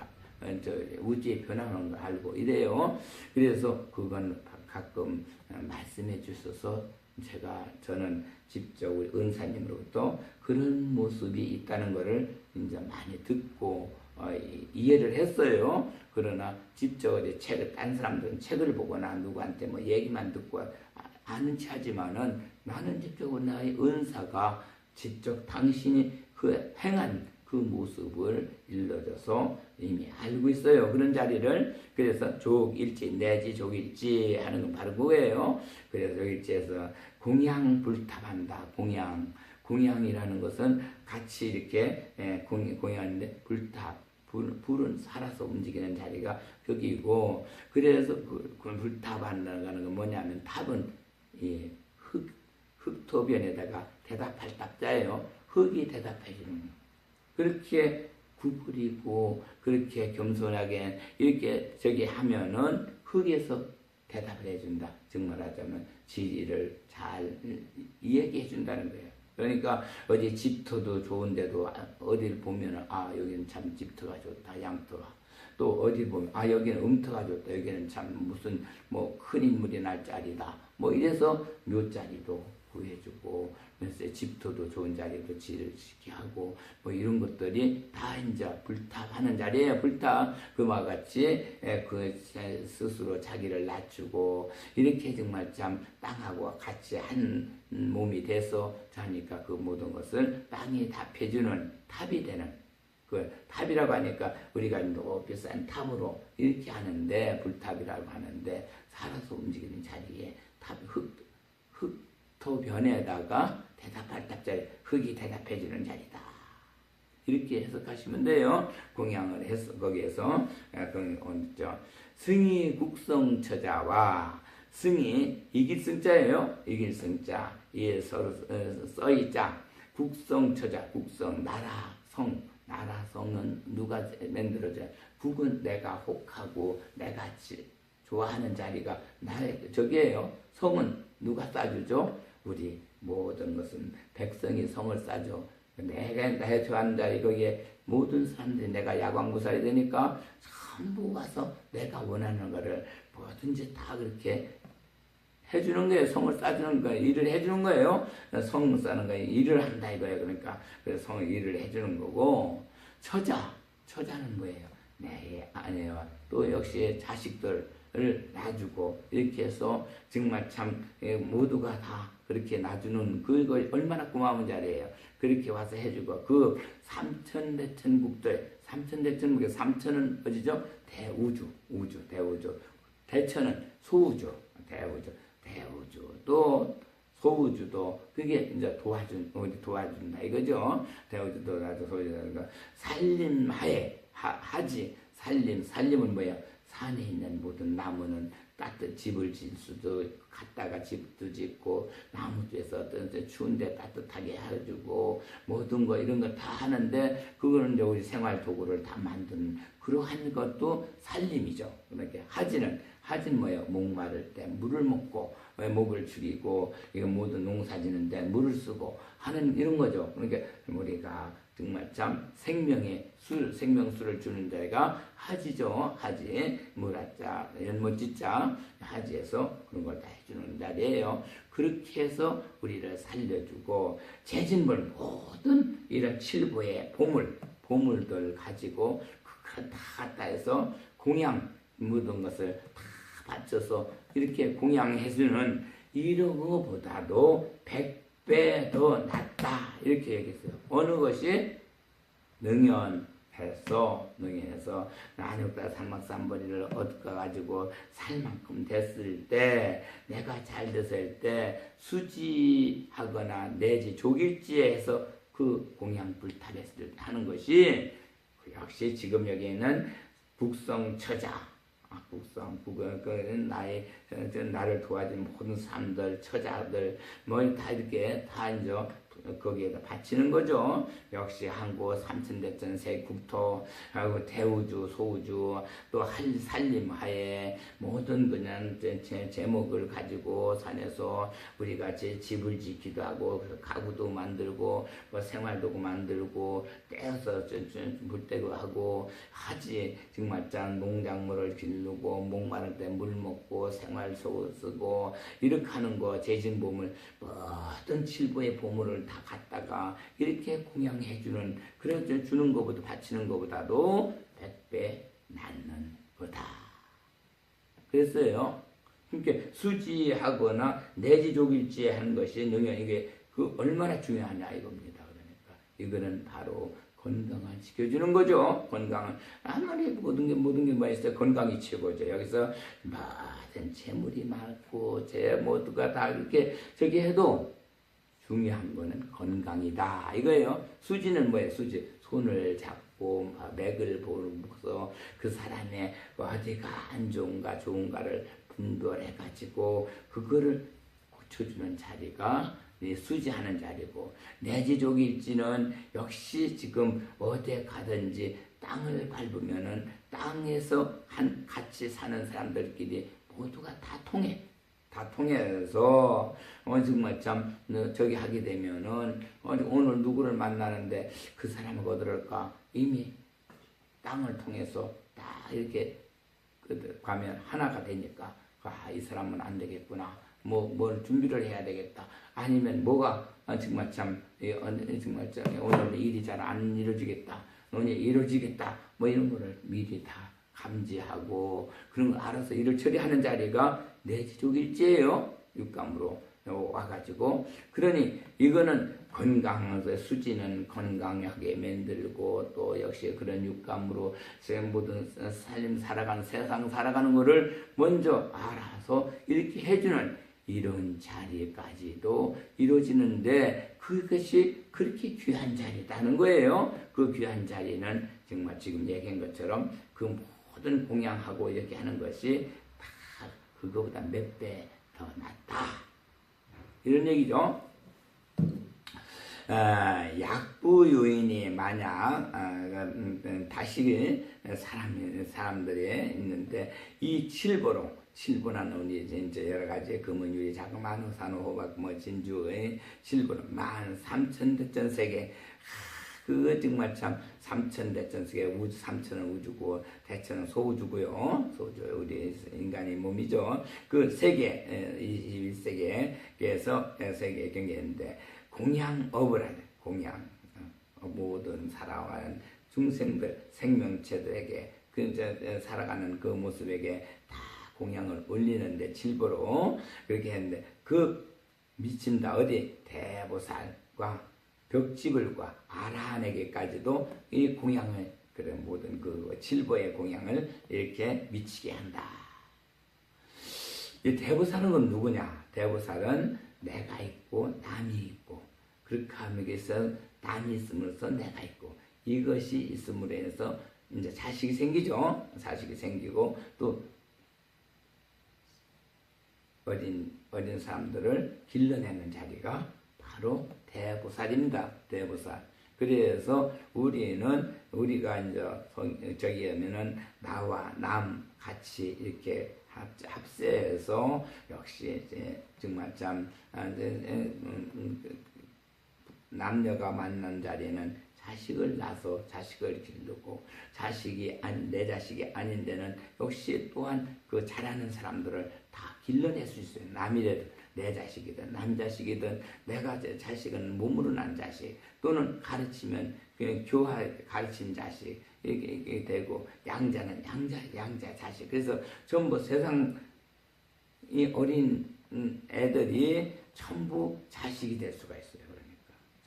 Speaker 1: 우주의 변화하는 걸 알고 이래요. 그래서 그건 가끔 말씀해 주셔서 저는 직접 우리 은사님으로부터 그런 모습이 있다는 것을 이제 많이 듣고 이해를 했어요. 그러나 직접 딴 사람들은 책을 보거나 누구한테 뭐 얘기만 듣고 아는 체 하지만은 나는 직접 나의 은사가 직접 당신이 그 행한 그 모습을 일러줘서 이미 알고 있어요. 그런 자리를. 그래서 족일지 내지 족일지 하는 건 바로 그거예요. 그래서 족일지에서 공양 불탑한다. 공양이라는 것은 같이 이렇게 공양인데 불은 살아서 움직이는 자리가 거기고, 그래서 그 불탑한다는 건 뭐냐면 탑은 이 흙토변에다가 대답할 답자예요. 흙이 대답해 주는 거. 그렇게 구부리고 그렇게 겸손하게 이렇게 저기 하면은 흙에서 대답을 해준다. 정말 하자면 지리를 잘 이야기해 준다는 거예요. 그러니까 어디 집터도 좋은데도 어디를 보면은 여기는 참 집터가 좋다, 양터가. 또 어디 보면 여기는 음터가 좋다, 여기는 참 무슨 뭐 큰 인물이 날 자리다, 뭐 이래서 묘자리도 구해주고, 그래서 집터도 좋은 자리도 지를 시게 하고, 뭐 이런 것들이 다 이제 불탑하는 자리예요. 불탑. 그와 같이 그 스스로 자기를 낮추고 이렇게 정말 참 땅하고 같이 한 몸이 돼서 자니까 그 모든 것을 땅이 답해주는 탑이 되는, 그 탑이라고 하니까 우리가 높이 쌓인 탑으로 이렇게 하는데, 불탑이라고 하는데 살아서 움직이는 자리에 탑, 흙토변에다가 대답할 답자리, 흙이 대답해주는 자리다. 이렇게 해석하시면 돼요. 공양을 해서 거기에서 승이 국성처자와, 승이 이길 승자예요. 이길 승자, 예, 써이자, 국성처자, 국성 나라 성. 나라 성은 누가 만들어줘요? 국은 내가 혹하고 내가 좋아하는 자리가 나의 저기예요. 성은 누가 싸주죠? 우리 모든 것은 백성이 성을 싸죠. 내가 좋아하는 자리, 거기에 모든 사람들이 내가 야광구살이 되니까 전부 와서 내가 원하는 거를 뭐든지 다 그렇게 해주는 거예요. 성을 싸주는 거예요. 일을 해주는 거예요. 성 싸는 거예요. 일을 한다 이거예요. 그러니까 그래서 성을 일을 해주는 거고, 처자는 뭐예요? 내 아내와 또 역시 자식들을 놔주고 이렇게 해서 정말 참 모두가 다 그렇게 놔주는 그거 얼마나 고마운 자리예요. 그렇게 와서 해주고, 그 삼천대천국도에, 삼천은 어디죠? 대우주. 대천은 소우주, 대우주. 또 소우주도 그게 이제 도와준다 이거죠. 대우주도 나도 소우주도 살림하에 하지. 살림은 뭐야? 산에 있는 모든 나무는 집을 질 수도, 갔다가 집도 짓고, 나무에서 어떤 추운데 따뜻하게 해주고, 모든 거 이런 거 다 하는데, 그거는 이제 우리 생활 도구를 다 만드는 그러한 것도 살림이죠. 그러니까 하지는 뭐예요? 목마를 때 물을 먹고, 목을 죽이고, 이거 모든 농사 짓는데 물을 쓰고 하는 이런 거죠. 그러니까 우리가 정말 참 생명의 술, 생명수를 주는 자가 하지죠. 하지, 무라자, 연못지자, 하지에서 그런 걸 다 해주는 자리예요. 그렇게 해서 우리를 살려주고 재진물 모든 이런 칠보의 보물들 가지고 그걸 다 갖다 해서 공양 묻은 것을 다 바쳐서 이렇게 공양해주는 이런 것보다도 100배 더 낫다 이렇게 얘기했어요. 어느 것이 능연해서 난육다 삼막삼벌이를 얻어가지고 살 만큼 됐을 때 내가 잘 됐을 때 수지하거나 내지 조길지에서 그 공양 불탈했을 때 하는 것이 역시 지금 여기에는 북성처자 나를 도와준 모든 사람들, 처자들, 다 이렇게 다 이제 거기에다 바치는 거죠. 역시 항구 삼천대천 세 국토, 하고 대우주, 소우주, 또 살림하에 모든 그냥 제목을 가지고 산에서 우리가 제 집을 짓기도 하고, 가구도 만들고, 뭐 생활도구 만들고, 떼어서 물떼고 하고, 하지, 정말 짠 농작물을 기르고, 목마를 때 물 먹고, 생활소 쓰고, 이렇게 하는 거, 재진보물, 모든 칠보의 보물을 다 갖다가 이렇게 공양해주는, 그래서 주는 것보다 바치는 것보다도 100배 낫는 거다. 그랬어요. 그러니까 수지하거나 내지족일지 하는 것이 능연 이게 그 얼마나 중요하냐 이겁니다. 그러니까 이거는 바로 건강을 지켜주는 거죠. 건강을 아무리 모든 게 뭐 있어요. 건강이 최고죠. 여기서 모든 재물이 많고 제 모두가 다 이렇게 저기 해도 중요한 거는 건강이다 이거예요. 수지는 뭐예요? 수지 손을 잡고 맥을 보면서 그 사람의 어디가 안 좋은가 좋은가를 분별해 가지고 그거를 고쳐주는 자리가 수지하는 자리고, 내지족일지는 역시 지금 어디에 가든지 땅을 밟으면은 땅에서 같이 사는 사람들끼리 모두가 다 통해. 다 통해서 정말 참 저기 하게 되면은 오늘 누구를 만나는데 그 사람은 어디를까 이미 땅을 통해서 다 이렇게 가면 하나가 되니까 이 사람은 안 되겠구나. 뭘 준비를 해야 되겠다. 아니면 뭐가 정말 참 오늘 일이 잘 안 이루어지겠다. 오늘 이루어지겠다. 뭐 이런 거를 미리 다 감지하고 그런 걸 알아서 일을 처리하는 자리가 내지족일지예요. 육감으로 와가지고. 그러니 이거는 건강해서 수지는 건강하게 만들고 또 역시 그런 육감으로 모든 삶 살아가는 세상 살아가는 거를 먼저 알아서 이렇게 해주는 이런 자리까지도 이루어지는데 그것이 그렇게 귀한 자리다는 거예요. 그 귀한 자리는 정말 지금 얘기한 것처럼 그 모든 공양하고 이렇게 하는 것이 다 그거보다 몇 배 더 낫다. 이런 얘기죠. 약부 요인이 만약 다시 사람들이 있는데 이 칠보는 우리 이제 여러 가지 금은유리 자그마한 산호호박 진주의 칠보는 13,000대천 세계. 그거 정말 참 3,000대천 세계 우주 3천은 우주고 대천은 소우주고요. 소우주 우리 인간의 몸이죠. 그 세계 21세계에서 세계 경계인데 공양업을 하는 공양 모든 살아가는 중생들 생명체들에게 그 살아가는 그 모습에게 다 공양을 올리는데 칠보로 그렇게 했는데 그 미친다 어디 대보살과 벽지불과 아라한에게까지도 이 공양을 그런 모든 그 칠보의 공양을 이렇게 미치게 한다. 이 대보살은 건 누구냐? 대보살은 내가 있고 남이 있고 그렇게 하면서 남이 있음으로써 내가 있고 이것이 있음으로 해서 이제 자식이 생기죠. 자식이 생기고 또 어린 사람들을 길러내는 자리가 바로 대보살입니다. 대보살. 그래서 우리가 이제 저기 하면은 나와 남 같이 이렇게 합세해서 역시 이제 정말 참 남녀가 만난 자리는 자식을 낳아서 자식을 기르고 내 자식이 아닌 데는 역시 또한 그 잘하는 사람들을 다 길러낼 수 있어요. 남이라도 내 자식이든 남 자식이든 내가 제 자식은 몸으로 난 자식 또는 가르치면 그냥 가르친 자식 이게 되고 양자는 양자 자식. 그래서 전부 세상이 어린 애들이 전부 자식이 될 수가 있어요.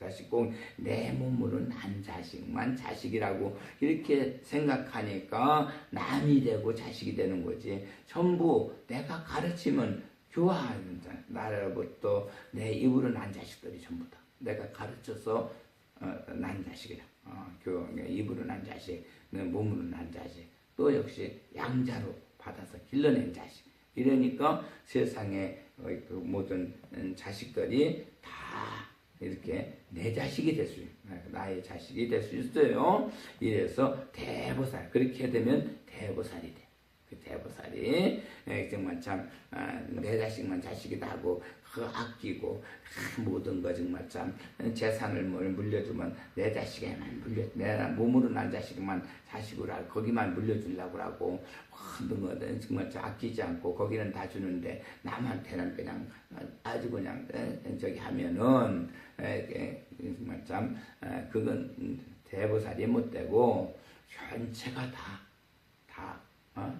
Speaker 1: 자식 꼭 내 몸으로 난 자식만 자식이라고 이렇게 생각하니까 남이 되고 자식이 되는 거지. 전부 내가 가르치면 교화하는 자, 나로부터 내 입으로 난 자식들이 전부 다 내가 가르쳐서 난 자식이야. 입으로 난 자식, 내 몸으로 난 자식, 또 역시 양자로 받아서 길러낸 자식. 이러니까 세상의 그 모든 자식들이 다 이렇게 내 자식이 될 수 있어요. 나의 자식이 될 수 있어요. 이래서 대보살. 그렇게 되면 대보살이 돼. 그 대보살이 정말 참 내 자식만 자식이다 하고 아끼고 모든 거 정말 참 재산을 물려주면 내 자식에만 내 몸으로 난 자식만 자식으로 하고 거기만 물려주려고 하고 모든 거는 정말 아끼지 않고 거기는 다 주는데 남한테는 그냥 아주 그냥 저기 하면은 정말 참 그건 대보살이 못 되고 전체가 다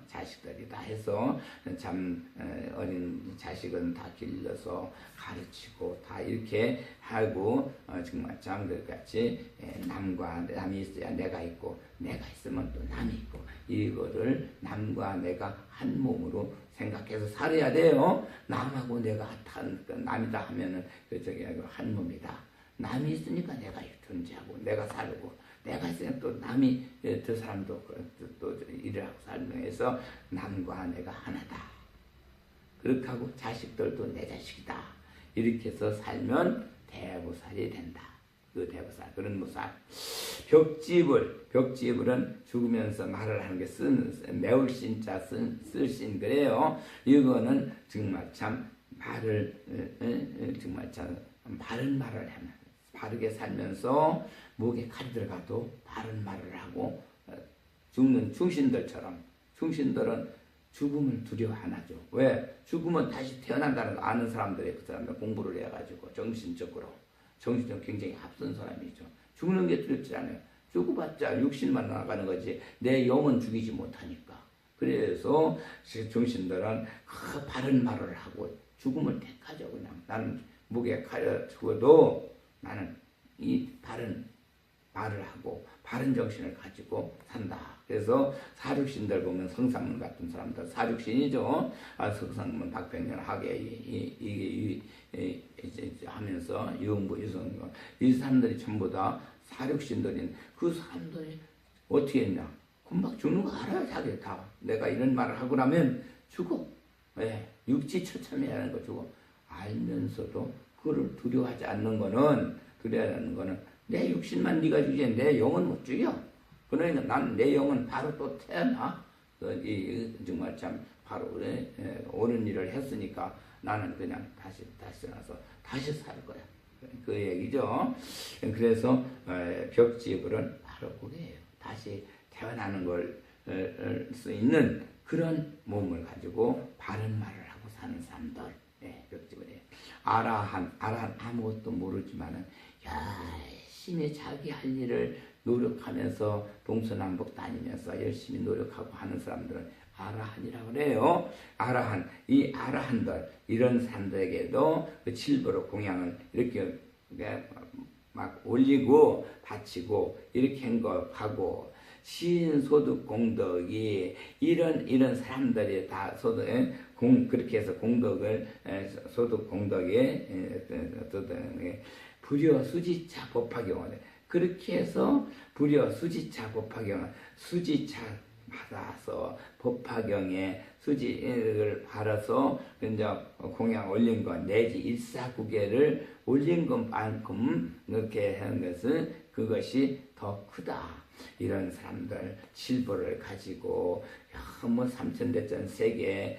Speaker 1: 자식들이 다 해서 참 어린 자식은 다 길러서 가르치고 다 이렇게 하고 정말 참 그같이 남이 있어야 내가 있고 내가 있으면 또 남이 있고 이거를 남과 내가 한 몸으로 생각해서 살아야 돼요. 남하고 내가 남이다 하면은 저기 한 몸이다. 남이 있으니까 내가 존재하고 내가 살고 내가 있으면 또 남이 저 사람도 또 일을 하고 살면서 남과 내가 하나다. 그렇게 하고 자식들도 내 자식이다. 이렇게 해서 살면 대보살이 된다. 그 대보살 그런 보살. 벽지불은 죽으면서 말을 하는 게 매울 신자 쓸신 그래요. 이거는 정말 참 정말 참 바른 말을 하면 바르게 살면서 목에 칼이 들어가도 바른 말을 하고 죽는 충신들처럼 충신들은 죽음을 두려워 안 하죠. 왜? 죽으면 다시 태어난다는 거 아는 사람들이 그 사람들 공부를 해가지고 정신적으로 굉장히 앞선 사람이죠. 죽는 게 두렵지 않아요. 죽어봤자 육신만 나가는 거지 내 영은 죽이지 못하니까. 그래서 정신들은 바른 말을 하고 죽음을 택하죠. 그냥 나는 목에 칼을 죽어도 나는 이 바른 말을 하고 바른 정신을 가지고 산다. 그래서 사륙신들 보면 성삼문 같은 사람들 사륙신이죠. 성삼문 박병렬 하계 하면서 유흥부 유성경 이 사람들이 전부 다 사륙신들인 그 사람들이 어떻게 했냐? 금방 죽는 거 알아요. 자기 다 내가 이런 말을 하고 나면 죽어. 예, 육지처참해야 하는 거 죽어. 알면서도 그거를 두려워하지 않는 거는 내 육신만 네가 죽이지 내 영은 못 죽여. 그러니까 난 내 영은 바로 또 태어나. 정말 참 바로 옳은 일을 했으니까 나는 그냥 다시 나서 다시 살 거야. 그 얘기죠. 그래서 벽지불은 바로 그게예요. 다시 태어나는 걸 수 있는 그런 몸을 가지고 바른 말을 하고 사는 사람들. 벽지불이에요. 아라한 아무것도 모르지만은 열심히 자기 할 일을 노력하면서 동서남북 다니면서 열심히 노력하고 하는 사람들은 아라한이라고 그래요. 아라한, 이 아라한들 이런 사람들에게도 그 칠보로 공양을 이렇게 막 올리고 바치고 이렇게 한 거 하고 신소득 공덕이 이런 사람들이 다 그렇게 해서 공덕을 소득 공덕에 불여 수지차 법화경을 그렇게 해서 불여 수지차 법화경을 수지차 받아서 법화경에 수지를 바라서 이제 공양 올린 것 내지 일사구계를 올린 것만큼 이렇게 하는 것은 그것이 더 크다. 이런 사람들 칠보를 가지고 뭐 삼천대천 세계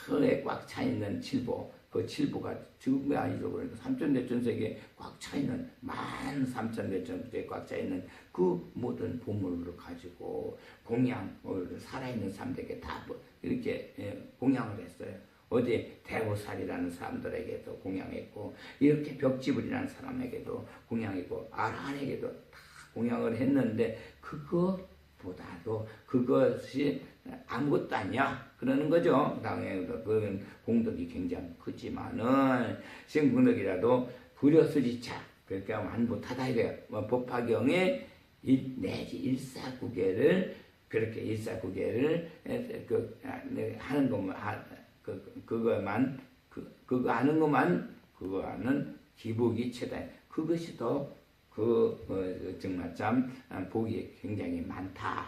Speaker 1: 크게 꽉 차 있는 칠보, 그 칠보가 지금이 아니죠. 그러니까 삼천대천 세계에 꽉 차 있는 13,000대천에 꽉 차 있는 그 모든 보물을 가지고 공양을 살아있는 사람들에게 다 이렇게 공양을 했어요. 어디 대보살이라는 사람들에게도 공양했고 이렇게 벽지불이라는 사람에게도 공양했고 아라한에게도 다 공양을 했는데 그것보다도 그것이 아무것도 아니야 그러는 거죠. 당연히 그런 공덕이 굉장히 크지만은 신공덕이라도 불여수지차 그러니까 완못하다 이거예요. 법화경에 내지 일사구계를 그렇게 일사구계를 하는 것만 그거 하는 것만 그거 하는 기복이 최다. 그것이 더 정말 참 복이 굉장히 많다.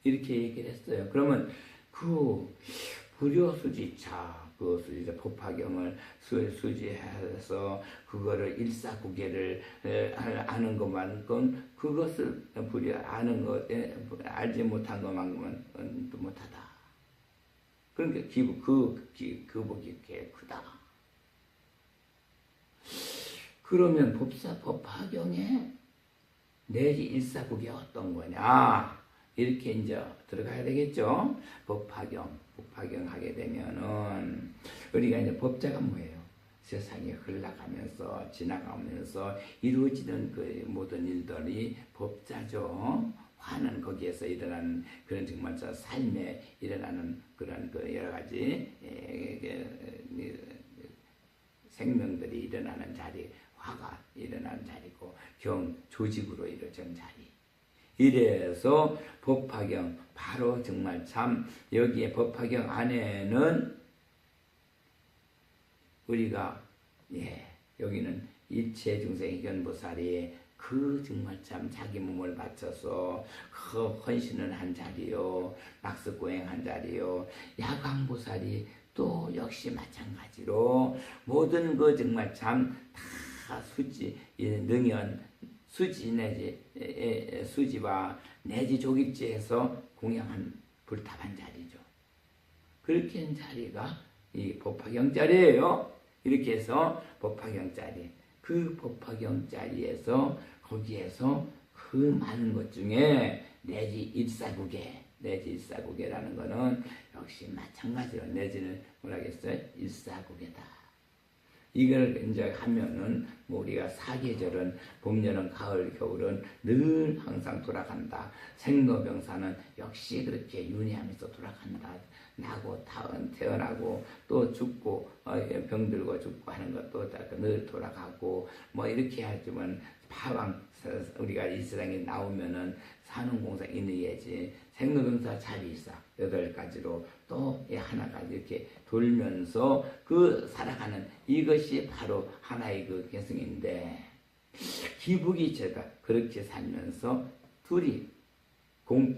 Speaker 1: 이렇게 얘기를 했어요. 그러면 그 불효수지차 그 수지자 법화경을 수지해서 그거를 일사구계를 아는 것만큼 그것을 아는 것 알지 못한 것만큼은 못하다. 그러니까 그 복이 꽤 크다. 그러면 법화경에 내지 일사구계 어떤 거냐? 이렇게 이제 들어가야 되겠죠? 법화경 하게 되면은, 우리가 이제 법자가 뭐예요? 세상에 흘러가면서, 지나가면서 이루어지는 그 모든 일들이 법자죠. 화는 거기에서 일어나는 그런 정말 저 삶에 일어나는 그런 그 여러 가지 생명들이 일어나는 자리, 화가 일어나는 자리고, 조직으로 이루어진 자리. 이래서 법화경 바로 정말 참 여기에 법화경 안에는 우리가 여기는 일체 중생 견보살이 그 정말 참 자기 몸을 바쳐서 헌신을 한 자리요, 낙습고행한 자리요, 야광보살이 또 역시 마찬가지로 모든 그 정말 참 다 수지 능연 수지 내지 수지와 내지 조기지에서 공양한 불탑한 자리죠. 그렇게 한 자리가 이 법화경 자리예요. 이렇게 해서 법화경 자리, 그 법화경 자리에서 거기에서 그 많은 것 중에 내지 일사구계라는 거는 역시 마찬가지로 내지는 뭐라겠어요? 일사구계다. 이걸 이제 하면은 뭐 우리가 사계절은 봄, 여름, 가을, 겨울은 늘 항상 돌아간다. 생로병사는 역시 그렇게 윤회하면서 돌아간다. 나고 태어나고 또 죽고 병들고 죽고 하는 것도 늘 돌아가고 뭐 이렇게 하지만 파왕 우리가 이 세상에 나오면은 산업공사 인의예지 생로병사 자비사 8가지로 또 하나가 이렇게 돌면서 그 살아가는 이것이 바로 하나의 그 개성인데, 기북이 제가 그렇게 살면서 둘이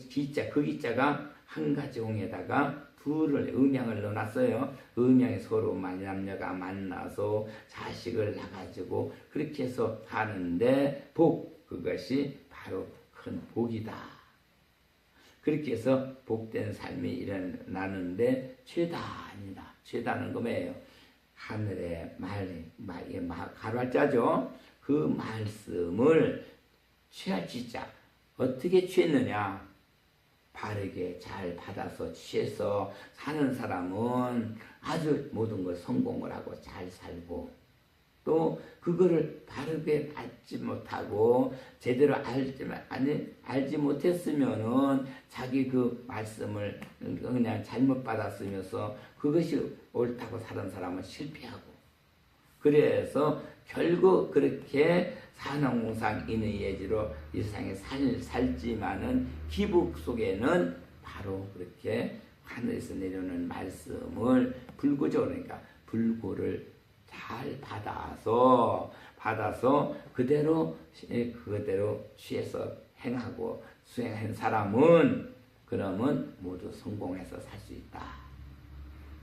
Speaker 1: 기자 그 기자가 한 가지 공에다가 둘을 음양을 넣어놨어요. 음양이 서로 남녀가 만나서 자식을 낳아가지고 그렇게 해서 하는데 그것이 바로 큰 복이다. 그렇게 해서 복된 삶이 일어나는데 최다입니다. 최다는 거 뭐예요? 하늘의 가로자죠. 그 말씀을 취하지자 어떻게 취했느냐? 바르게 잘 받아서 취해서 사는 사람은 아주 모든 걸 성공을 하고 잘 살고, 또 그거를 바르게 받지 못하고 제대로 알지 못했으면은 자기 그 말씀을 그냥 잘못 받았으면서 그것이 옳다고 사는 사람은 실패하고, 그래서 결국 그렇게 산업공상 인의 예지로 이 세상에 살지만은 기복 속에는 바로 그렇게 하늘에서 내려오는 말씀을 그러니까 불고를 잘 받아서 그대로 취해서 행하고 수행한 사람은 그러면 모두 성공해서 살 수 있다.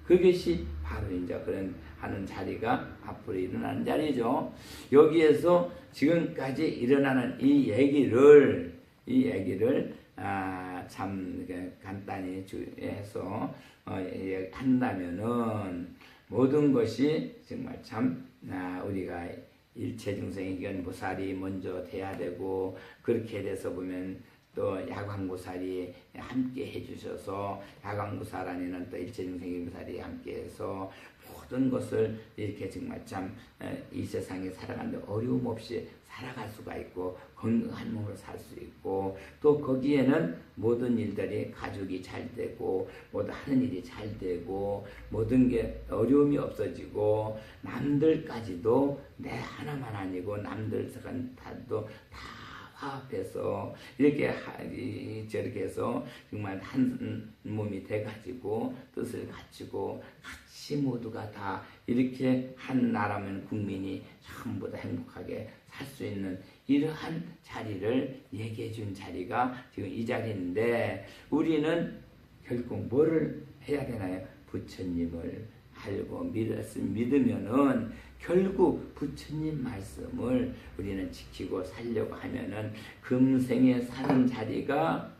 Speaker 1: 그것이 바로 이제 그런 하는 자리가 앞으로 일어나는 자리죠. 여기에서 지금까지 일어나는 이 얘기를 이 얘기를 참 간단히 해서 한다면은 모든 것이 정말 참 우리가 일체중생의견보살이 먼저 돼야 되고, 그렇게 돼서 보면 또 야광보살이 함께 해주셔서 야광보살 안에는 또 일체중생의보살이 함께해서 모든 것을 이렇게 정말 참 이 세상에 살아가는데 어려움 없이 살아갈 수가 있고 건강한 몸으로 살 수 있고, 또 거기에는 모든 일들이 가족이 잘 되고 모두 하는 일이 잘 되고 모든 게 어려움이 없어지고, 남들까지도 내 하나만 아니고 남들도 다 화합해서 이렇게 저렇게 해서 정말 한 몸이 돼가지고 뜻을 갖추고 같이 모두가 다 이렇게 한 나라면 국민이 전부 다 행복하게 살 수 있는 이러한 자리를 얘기해 준 자리가 지금 이 자리인데, 우리는 결국 뭐를 해야 되나요? 부처님을 알고 믿으면은 결국 부처님 말씀을 우리는 지키고 살려고 하면은 금생에 사는 자리가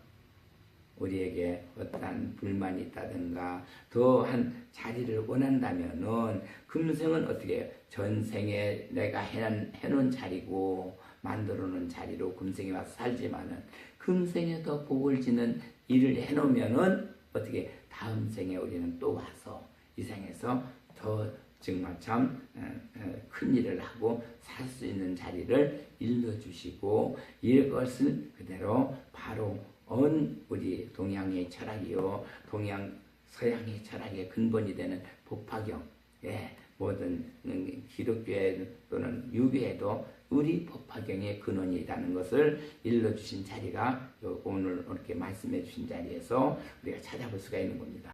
Speaker 1: 우리에게 어떠한 불만이 있다든가 더한 자리를 원한다면은 금생은 어떻게 해요? 전생에 내가 해놓은 자리고 만들어 놓은 자리로 금생에 와서 살지만은 금생에 더 복을 지는 일을 해놓으면은 어떻게 다음 생에 우리는 또 와서 이 생에서 더 정말 참 큰 일을 하고 살 수 있는 자리를 일러주시고, 이것을 그대로 바로 우리 동양의 철학이요, 서양의 철학의 근본이 되는 법화경, 모든 기독교회 또는 유교에도 우리 법화경의 근원이 있다는 것을 일러주신 자리가 오늘 이렇게 말씀해 주신 자리에서 우리가 찾아볼 수가 있는 겁니다.